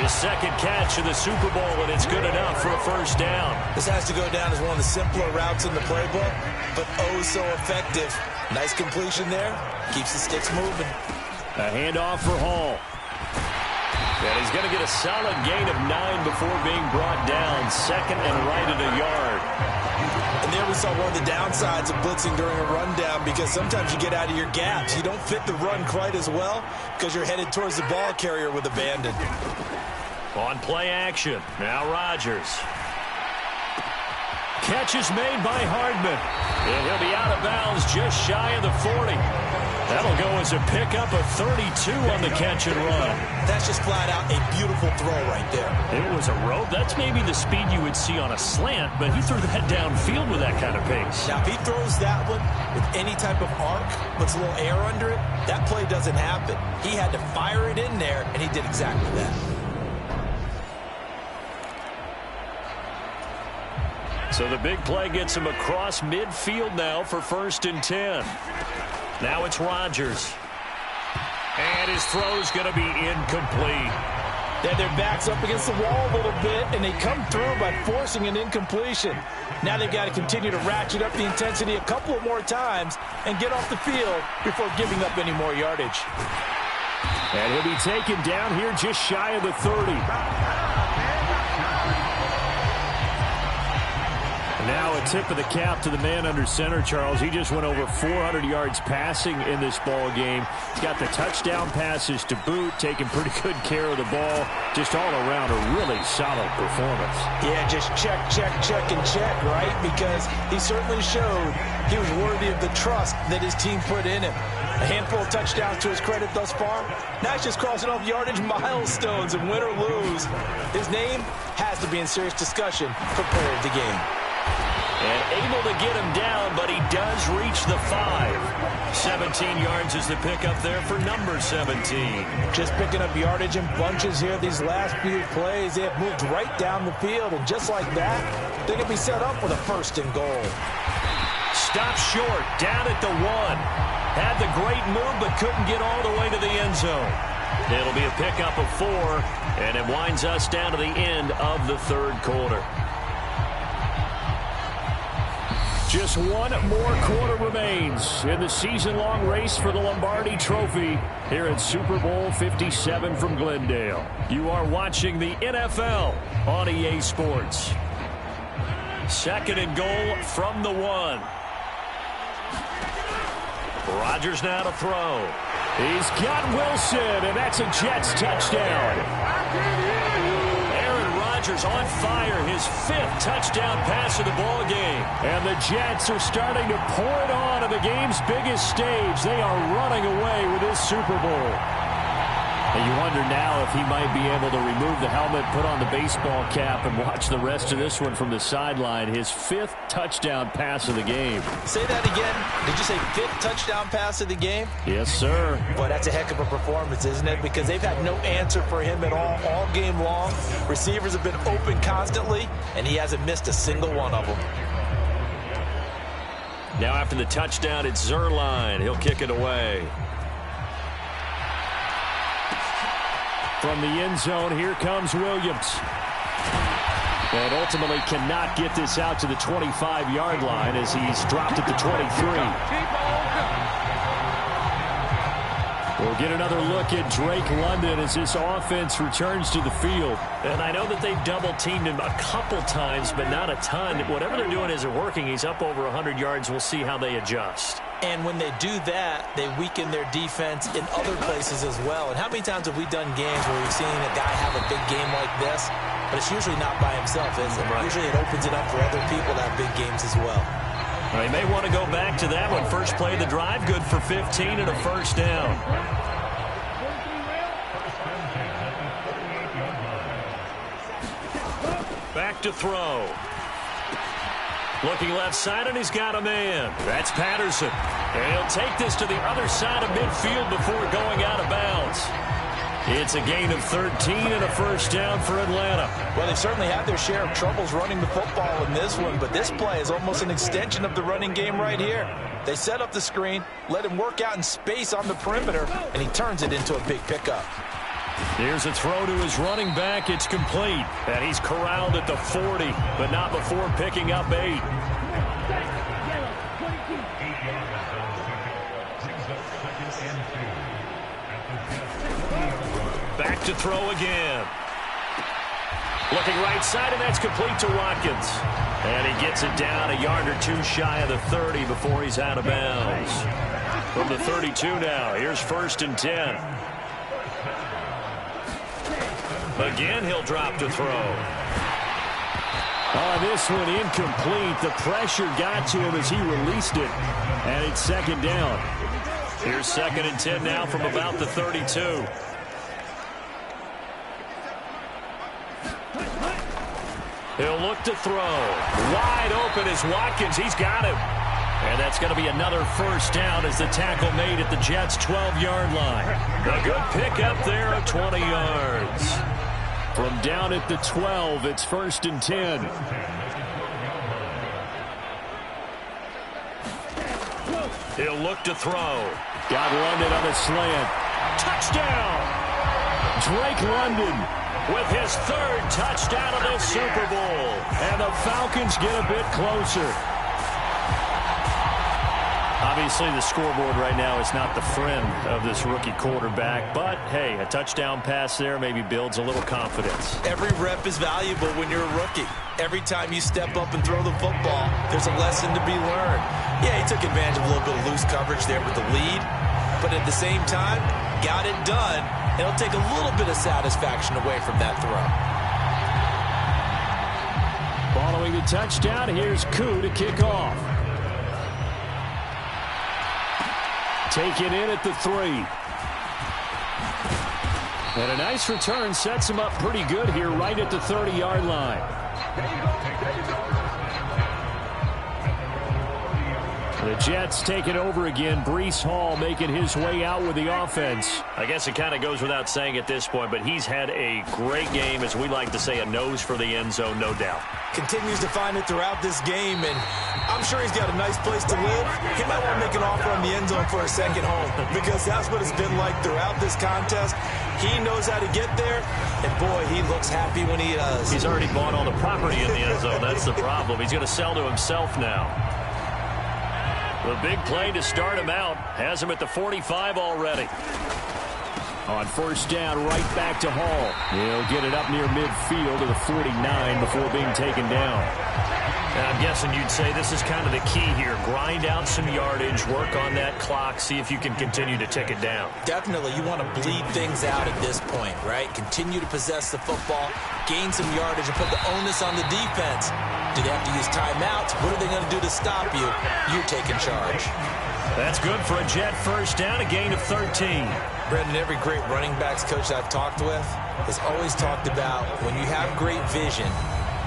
[SPEAKER 2] His 2nd catch of the Super Bowl, and it's good enough for a 1st down.
[SPEAKER 3] This has to go down as one of the simpler routes in the playbook, but oh so effective. Nice completion there. Keeps the sticks moving.
[SPEAKER 2] A handoff for Hall. And he's going to get a solid gain of 9 before being brought down. 2nd and right at a yard.
[SPEAKER 3] And there we saw one of the downsides of blitzing during a rundown, because sometimes you get out of your gaps. You don't fit the run quite as well because you're headed towards the ball carrier with abandon.
[SPEAKER 2] On play action, now Rodgers. Catch is made by Hardman. And he'll be out of bounds just shy of the 40.
[SPEAKER 4] That'll go as a pickup of 32 on the catch and run.
[SPEAKER 7] That's just flat out a beautiful throw right there.
[SPEAKER 4] It was a rope. That's maybe the speed you would see on a slant, but he threw that downfield with that kind of pace.
[SPEAKER 7] Now, if he throws that one with any type of arc, puts a little air under it, that play doesn't happen. He had to fire it in there, and he did exactly that.
[SPEAKER 4] So the big play gets him across midfield now for 1st and 10. Now it's Rodgers. And his throw's going to be incomplete.
[SPEAKER 3] They have their backs up against the wall a little bit, and they come through by forcing an incompletion. Now they've got to continue to ratchet up the intensity a couple of more times and get off the field before giving up any more yardage.
[SPEAKER 4] And he'll be taken down here just shy of the 30. Now a tip of the cap to the man under center, Charles. He just went over 400 yards passing in this ball game. He's got the touchdown passes to boot, taking pretty good care of the ball. Just all around a really solid performance.
[SPEAKER 3] Yeah, just check, and check, right? Because he certainly showed he was worthy of the trust that his team put in him. A handful of touchdowns to his credit thus far. Now he's just crossing off yardage milestones, and win or lose, his name has to be in serious discussion for player of the game.
[SPEAKER 4] And able to get him down, but he does reach the 5. 17 yards is the pickup there for number 17.
[SPEAKER 3] Just picking up yardage in bunches here. These last few plays, they have moved right down the field. And just like that, they can be set up with a 1st and goal.
[SPEAKER 4] Stop short, down at the 1. Had the great move, but couldn't get all the way to the end zone. It'll be a pickup of 4, and it winds us down to the end of the 3rd quarter. Just one more quarter remains in the season-long race for the Lombardi Trophy here at Super Bowl 57 from Glendale. You are watching the NFL on EA Sports. 2nd and goal from the 1. Rodgers now to throw. He's got Wilson, and that's a Jets touchdown. Rodgers on fire, his 5th touchdown pass of the ball game. And the Jets are starting to pour it on the game's biggest stage. They are running away with this Super Bowl. And you wonder now if he might be able to remove the helmet, put on the baseball cap, and watch the rest of this one from the sideline. His 5th touchdown pass of the game.
[SPEAKER 3] Say that again. Did you say 5th touchdown pass of the game?
[SPEAKER 4] Yes, sir.
[SPEAKER 3] Boy, that's a heck of a performance, isn't it? Because they've had no answer for him at all game long. Receivers have been open constantly, and he hasn't missed a single one of them.
[SPEAKER 4] Now after the touchdown, it's Zerline. He'll kick it away. From the end zone, here comes Williams. And ultimately cannot get this out to the 25-yard line as he's dropped at the 23. We'll get another look at Drake London as this offense returns to the field. And I know that they've double-teamed him a couple times, but not a ton. Whatever they're doing isn't working. He's up over 100 yards. We'll see how they adjust.
[SPEAKER 3] And when they do that, they weaken their defense in other places as well. And how many times have we done games where we've seen a guy have a big game like this, but it's usually not by himself, is it? Right. Usually it opens it up for other people to have big games as well.
[SPEAKER 4] Well, he may want to go back to that one. First play of the drive, good for 15 and a 1st down. Back to throw. Looking left side, and he's got a man. That's Patterson. And he'll take this to the other side of midfield before going out of bounds. It's a gain of 13 and a 1st down for Atlanta.
[SPEAKER 3] Well, they certainly had their share of troubles running the football in this one, but this play is almost an extension of the running game right here. They set up the screen, let him work out in space on the perimeter, and he turns it into a big pickup.
[SPEAKER 4] Here's a throw to his running back. It's complete. And he's corralled at the 40, but not before picking up 8. Back to throw again. Looking right side, and that's complete to Watkins. And he gets it down a yard or 2 shy of the 30 before he's out of bounds. From the 32 now, here's 1st and 10. Again, he'll drop to throw. On this one, incomplete. The pressure got to him as he released it. And it's 2nd down. Here's 2nd and 10 now from about the 32. He'll look to throw. Wide open is Watkins. He's got him. And that's going to be another first down as the tackle made at the Jets' 12-yard line. A good pickup there of 20 yards. From down at the 12, it's 1st and 10. He'll look to throw. Got London on a slant. Touchdown! Drake London with his 3rd touchdown of this Super Bowl. And the Falcons get a bit closer. Obviously, the scoreboard right now is not the friend of this rookie quarterback. But, hey, a touchdown pass there maybe builds a little confidence.
[SPEAKER 7] Every rep is valuable when you're a rookie. Every time you step up and throw the football, there's a lesson to be learned. Yeah, he took advantage of a little bit of loose coverage there with the lead. But at the same time, got it done. It'll take a little bit of satisfaction away from that throw.
[SPEAKER 4] Following the touchdown, here's Koo to kick off. Taken in at the 3. And a nice return sets him up pretty good here right at the 30-yard line. The Jets take it over again. Breece Hall making his way out with the offense. I guess it kind of goes without saying at this point, but he's had a great game, as we like to say, a nose for the end zone, no doubt.
[SPEAKER 7] Continues to find it throughout this game, and I'm sure he's got a nice place to live. He might want to make an offer on the end zone for a second home, because that's what it's been like throughout this contest. He knows how to get there, and boy, he looks happy when he does.
[SPEAKER 4] He's already bought all the property in the end zone. That's the problem. He's going to sell to himself now. The big play to start him out has him at the 45 already. On 1st down, right back to Hall. He'll get it up near midfield to the 49 before being taken down. And I'm guessing you'd say this is kind of the key here. Grind out some yardage, work on that clock, see if you can continue to tick it down.
[SPEAKER 7] Definitely. You want to bleed things out at this point, right? Continue to possess the football, gain some yardage, and put the onus on the defense. Do they have to use timeouts? What are they going to do to stop you? You're taking charge.
[SPEAKER 4] That's good for a Jet first down, a gain of 13.
[SPEAKER 7] Brendan, every great running backs coach I've talked with has always talked about when you have great vision,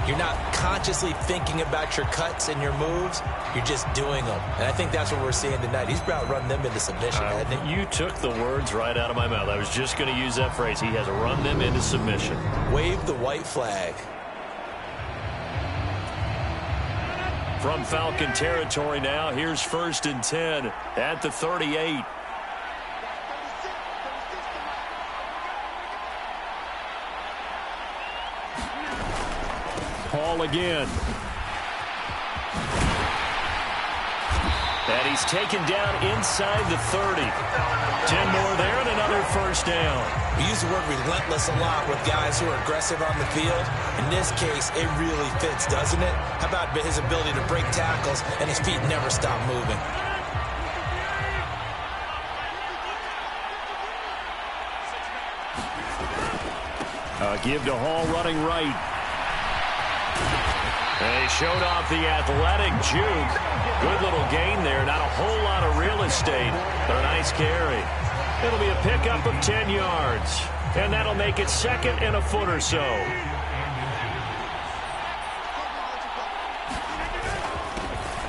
[SPEAKER 7] you're not consciously thinking about your cuts and your moves. You're just doing them. And I think that's what we're seeing tonight. He's about to run them into submission, hasn't he?
[SPEAKER 4] You took the words right out of my mouth. I was just going to use that phrase. He has run them into submission.
[SPEAKER 7] Wave the white flag.
[SPEAKER 4] From Falcon territory now, here's 1st and 10 at the 38. Hall again. And he's taken down inside the 30. 10 more there and another first down.
[SPEAKER 7] We use the word relentless a lot with guys who are aggressive on the field. In this case, it really fits, doesn't it? How about his ability to break tackles and his feet never stop moving?
[SPEAKER 4] Give to Hall running right. And he showed off the athletic juke. Good little gain there. Not a whole lot of real estate, but a nice carry. It'll be a pickup of 10 yards. And that'll make it 2nd and a foot or so.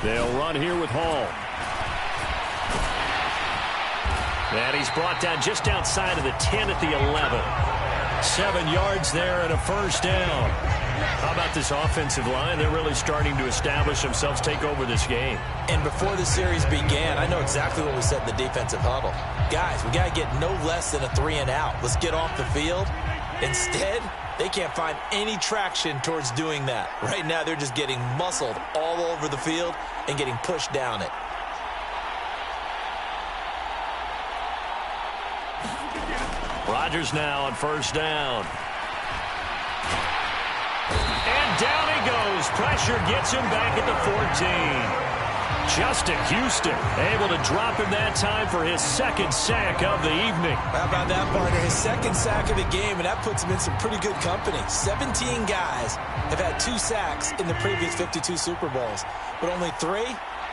[SPEAKER 4] They'll run here with Hall. And he's brought down just outside of the 10 at the 11. 7 yards there and a first down. How about this offensive line? They're really starting to establish themselves, take over this game.
[SPEAKER 7] And before the series began, I know exactly what we said in the defensive huddle. Guys, we got to get no less than a 3 and out. Let's get off the field. Instead, they can't find any traction towards doing that. Right now, they're just getting muscled all over the field and getting pushed down it.
[SPEAKER 4] Rodgers now on 1st down. And down he goes. Pressure gets him back at the 14. Justin Houston able to drop him that time for his 2nd sack of the evening.
[SPEAKER 7] How about that, partner? His 2nd sack of the game, and that puts him in some pretty good company. 17 guys have had 2 sacks in the previous 52 Super Bowls, but only 3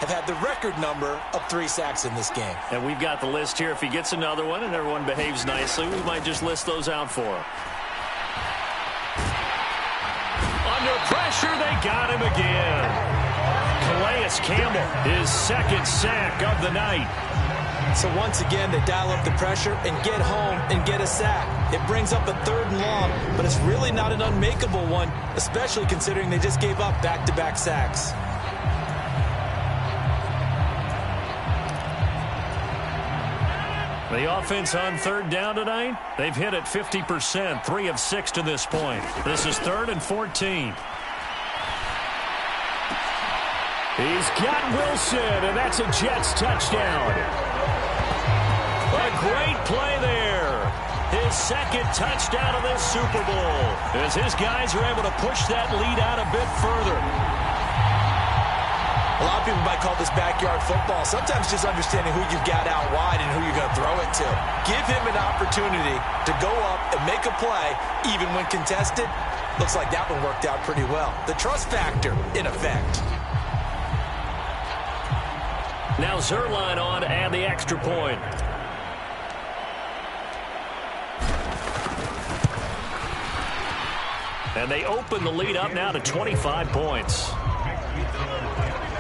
[SPEAKER 3] have had the record number of 3 sacks in this game.
[SPEAKER 4] And we've got the list here. If he gets another one and everyone behaves nicely, we might just list those out for him. Under pressure, they got him again. Calais Campbell, his 2nd sack of the night.
[SPEAKER 3] So once again, they dial up the pressure and get home and get a sack. It brings up a 3rd and long, but it's really not an unmakeable one, especially considering they just gave up back-to-back sacks.
[SPEAKER 4] The offense on 3rd down tonight, they've hit it 50%, 3 of 6 to this point. This is 3rd and 14. He's got Wilson, and that's a Jets touchdown. A great play there. His 2nd touchdown of this Super Bowl as his guys are able to push that lead out a bit further.
[SPEAKER 3] A lot of people might call this backyard football. Sometimes just understanding who you've got out wide and who you're going to throw it to. Give him an opportunity to go up and make a play, even when contested. Looks like that one worked out pretty well. The trust factor in effect.
[SPEAKER 4] Now Zerline on to add the extra point. And they open the lead up now to 25 points.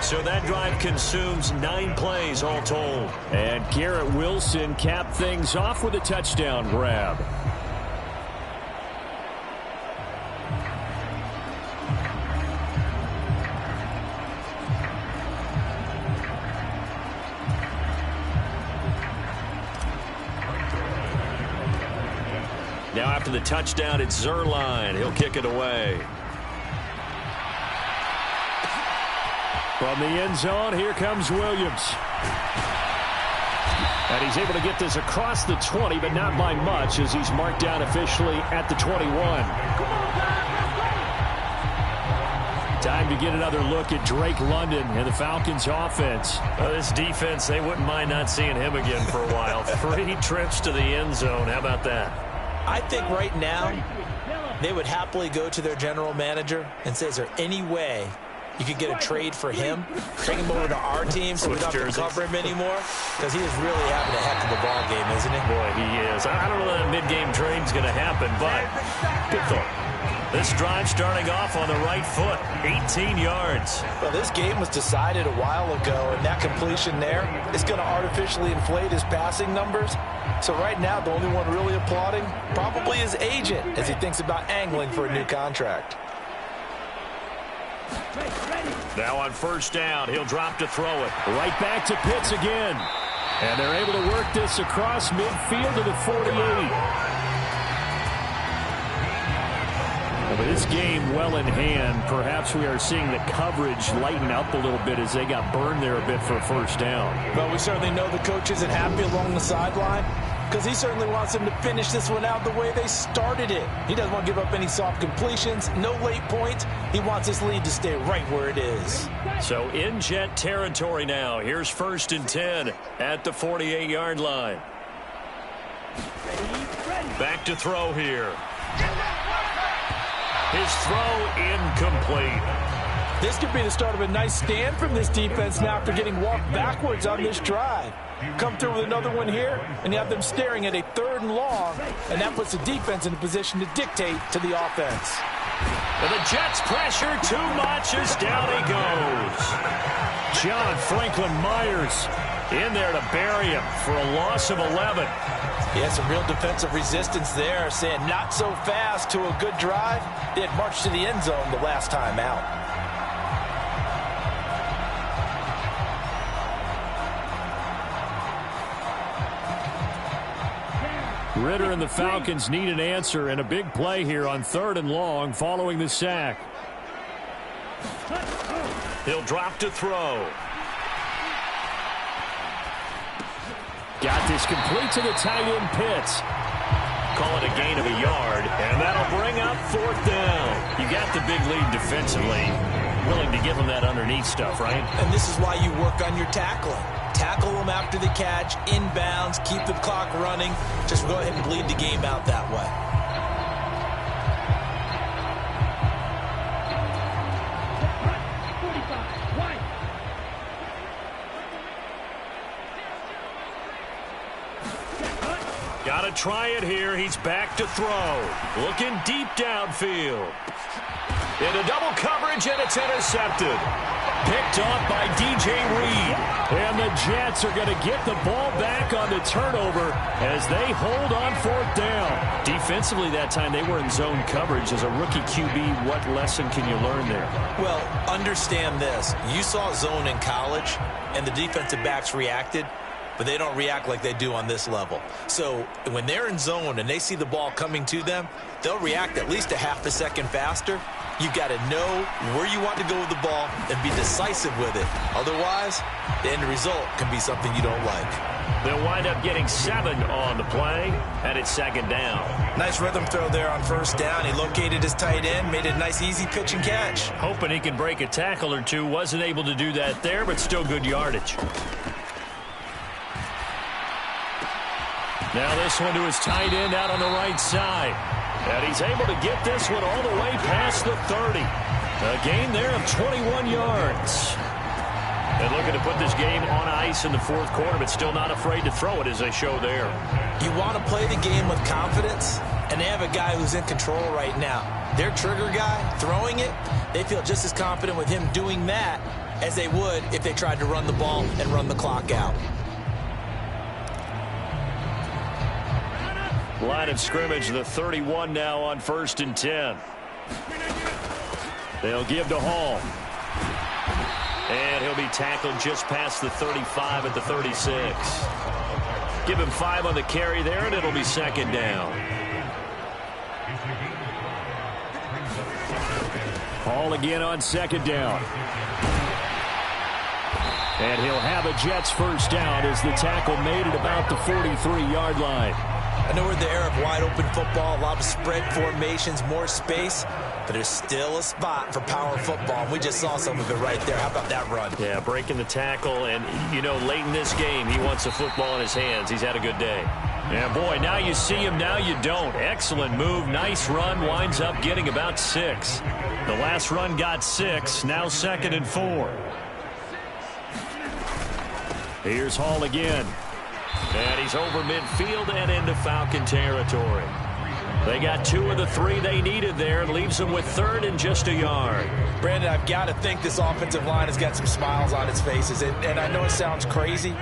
[SPEAKER 4] So that drive consumes 9 plays all told. And Garrett Wilson capped things off with a touchdown grab. Now after the touchdown, it's Zerline. He'll kick it away.
[SPEAKER 2] From the end zone, here comes Williams. And he's able to get this across the 20, but not by much as he's marked down officially at the 21. Time to get another look at Drake London and the Falcons offense.
[SPEAKER 4] This defense, they wouldn't mind not seeing him again for a while. 3 trips to the end zone. How about that?
[SPEAKER 3] I think right now they would happily go to their general manager and say, is there any way you could get a trade for him, bring him over to our team so we don't have to cover him anymore? Because he is really having a heck of a ball game, isn't he?
[SPEAKER 4] Boy, he is. I don't know that mid-game trade's going to happen, but good thought. This drive starting off on the right foot, 18 yards.
[SPEAKER 3] Well, this game was decided a while ago, and that completion there is going to artificially inflate his passing numbers. So right now, the only one really applauding probably his agent as he thinks about angling for a new contract.
[SPEAKER 4] Now on 1st down, he'll drop to throw it.
[SPEAKER 2] Right back to Pitts again. And they're able to work this across midfield to the 48. But this game well in hand. Perhaps we are seeing the coverage lighten up a little bit as they got burned there a bit for a 1st down.
[SPEAKER 3] Well, we certainly know the coach isn't happy along the sideline because he certainly wants them to finish this one out the way they started it. He doesn't want to give up any soft completions, no late points. He wants this lead to stay right where it is.
[SPEAKER 4] So in Jet territory now. Here's 1st and 10 at the 48-yard line. Back to throw here. His throw incomplete.
[SPEAKER 3] This could be the start of a nice stand from this defense now after getting walked backwards on this drive. Come through with another one here, and you have them staring at a 3rd and long, and that puts the defense in a position to dictate to the offense.
[SPEAKER 4] And the Jets pressure too much as down he goes.
[SPEAKER 2] John Franklin Myers in there to bury him for a loss of 11.
[SPEAKER 3] Yeah, some real defensive resistance there, saying not so fast to a good drive. They had marched to the end zone the last time out.
[SPEAKER 2] Ritter and the Falcons need an answer and a big play here on 3rd and long following the sack.
[SPEAKER 4] He'll drop to throw.
[SPEAKER 2] Got this complete to the tight end Pitts.
[SPEAKER 4] Call it a gain of a yard, and that'll bring up 4th down. You got the big lead defensively. Willing to give them that underneath stuff, right?
[SPEAKER 3] And this is why you work on your tackling. Tackle them after the catch, inbounds, keep the clock running. Just go ahead and bleed the game out that way.
[SPEAKER 2] try it here. He's back to throw. Looking deep downfield. Into double coverage, and it's intercepted. Picked off by DJ Reed. And the Jets are going to get the ball back on the turnover as they hold on 4th down. Defensively that time, they were in zone coverage. As a rookie QB, what lesson can you learn there?
[SPEAKER 3] Well, understand this. You saw zone in college, and the defensive backs reacted, but they don't react like they do on this level. So when they're in zone and they see the ball coming to them, they'll react at least a half a second faster. You've got to know where you want to go with the ball and be decisive with it. Otherwise, the end result can be something you don't like.
[SPEAKER 2] They'll wind up getting 7 on the play, and it's 2nd down.
[SPEAKER 3] Nice rhythm throw there on 1st down. He located his tight end, made it a nice, easy pitch and catch.
[SPEAKER 2] Hoping he can break a tackle or two. Wasn't able to do that there, but still good yardage. Now this one to his tight end out on the right side. And he's able to get this one all the way past the 30. A gain there of 21 yards. And looking to put this game on ice in the 4th quarter, but still not afraid to throw it as they show there.
[SPEAKER 3] You want to play the game with confidence, and they have a guy who's in control right now. Their trigger guy, throwing it, they feel just as confident with him doing that as they would if they tried to run the ball and run the clock out.
[SPEAKER 2] Line of scrimmage, the 31 now on 1st and 10. They'll give to Hall. And he'll be tackled just past the 35 at the 36. Give him 5 on the carry there, and it'll be 2nd down. Hall again on 2nd down. And he'll have a Jets 1st down as the tackle made at about the 43-yard line.
[SPEAKER 3] I know we're in the era of wide-open football, a lot of spread formations, more space, but there's still a spot for power football. We just saw some of it right there. How about that run?
[SPEAKER 2] Yeah, breaking the tackle, and, you know, late in this game, he wants the football in his hands. He's had a good day. Yeah, boy, now you see him, now you don't. Excellent move, nice run, winds up getting about 6. The last run got 6, now 2nd and 4. Here's Hall again. And he's over midfield and into Falcon territory. They got 2 of the 3 they needed there, and leaves them with 3rd and just a yard.
[SPEAKER 3] Brandon, I've got to think this offensive line has got some smiles on its faces. And I know it sounds crazy,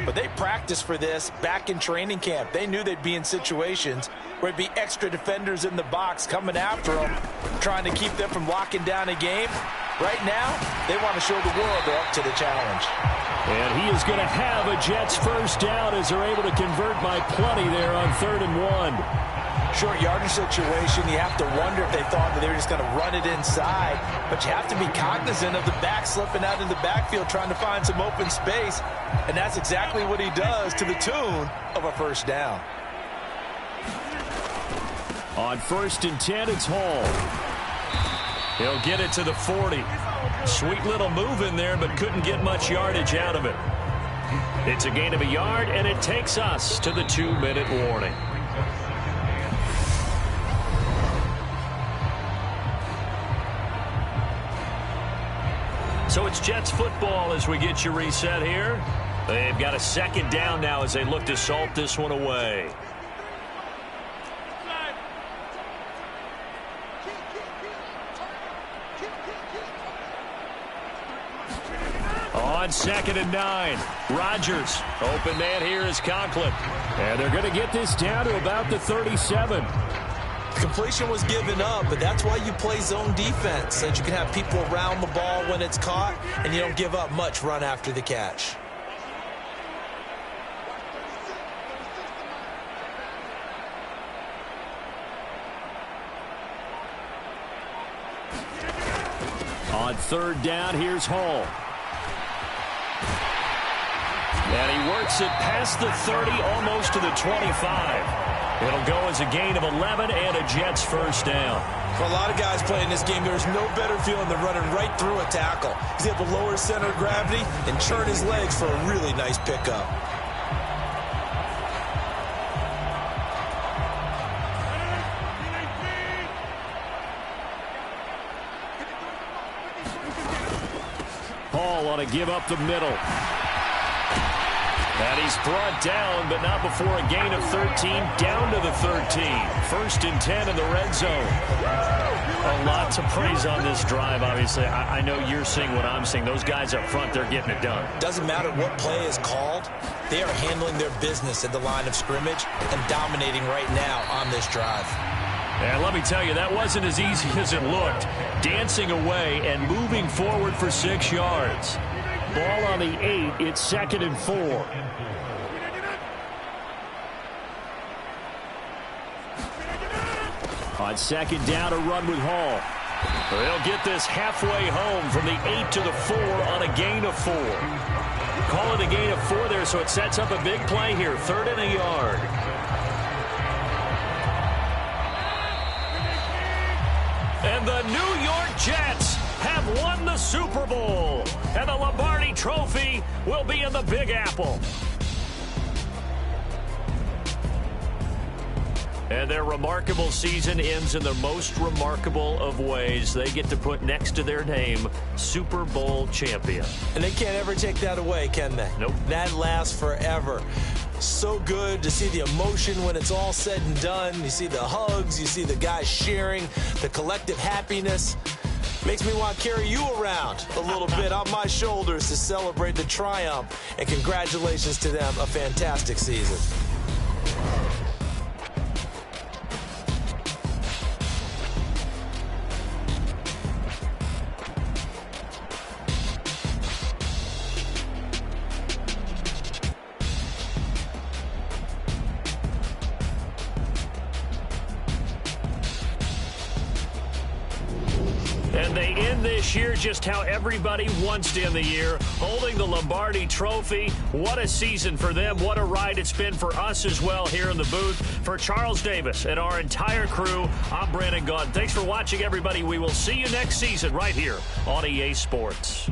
[SPEAKER 3] but they practiced for this back in training camp. They knew they'd be in situations where it'd be extra defenders in the box coming after them, trying to keep them from locking down a game. Right now, they want to show the world they're up to the challenge.
[SPEAKER 2] And he is going to have a Jets 1st down as they're able to convert by plenty there on 3rd and 1.
[SPEAKER 3] Short yardage situation, you have to wonder if they thought that they were just going to run it inside. But you have to be cognizant of the back slipping out in the backfield trying to find some open space. And that's exactly what he does to the tune of a 1st down.
[SPEAKER 2] On 1st and 10, it's Hall. He'll get it to the 40. Sweet little move in there, but couldn't get much yardage out of it. It's a gain of a yard, and it takes us to the 2-minute warning. So it's Jets football as we get you reset here. They've got a 2nd down now as they look to salt this one away. On 2nd and 9, Rodgers. Open man here is Conklin. And they're going to get this down to about the 37.
[SPEAKER 3] Completion was given up, but that's why you play zone defense, so that you can have people around the ball when it's caught, and you don't give up much run after the catch.
[SPEAKER 2] On 3rd down, here's Hall. And he works it past the 30, almost to the 25. It'll go as a gain of 11 and a Jets 1st down.
[SPEAKER 3] For a lot of guys playing this game, there's no better feeling than running right through a tackle. He's able to lower center of gravity and churn his legs for a really nice pickup.
[SPEAKER 2] Hall on a give up the middle. And he's brought down, but not before a gain of 13, down to the 13. 1st and 10 in the red zone. A lot to praise on this drive, obviously. I know you're seeing what I'm seeing. Those guys up front, they're getting it done.
[SPEAKER 3] Doesn't matter what play is called. They are handling their business at the line of scrimmage and dominating right now on this drive.
[SPEAKER 2] And let me tell you, that wasn't as easy as it looked. Dancing away and moving forward for 6 yards. Ball on the 8. It's 2nd and 4. On 2nd down, a run with Hall. They'll get this halfway home from the 8 to the 4 on a gain of 4. Call it a gain of 4 there, so it sets up a big play here. 3rd and a yard. And the New York Jets have won the Super Bowl. And the Lombardi Trophy will be in the Big Apple. And their remarkable season ends in the most remarkable of ways. They get to put next to their name, Super Bowl champion.
[SPEAKER 3] And they can't ever take that away, can they?
[SPEAKER 2] Nope.
[SPEAKER 3] That lasts forever. So good to see the emotion when it's all said and done. You see the hugs, you see the guys sharing, the collective happiness. Makes me want to carry you around a little bit on my shoulders to celebrate the triumph. And congratulations to them, a fantastic season.
[SPEAKER 2] And they end this year just how everybody wants to end the year, holding the Lombardi Trophy. What a season for them. What a ride it's been for us as well here in the booth. For Charles Davis and our entire crew, I'm Brandon Gaudin. Thanks for watching, everybody. We will see you next season right here on EA Sports.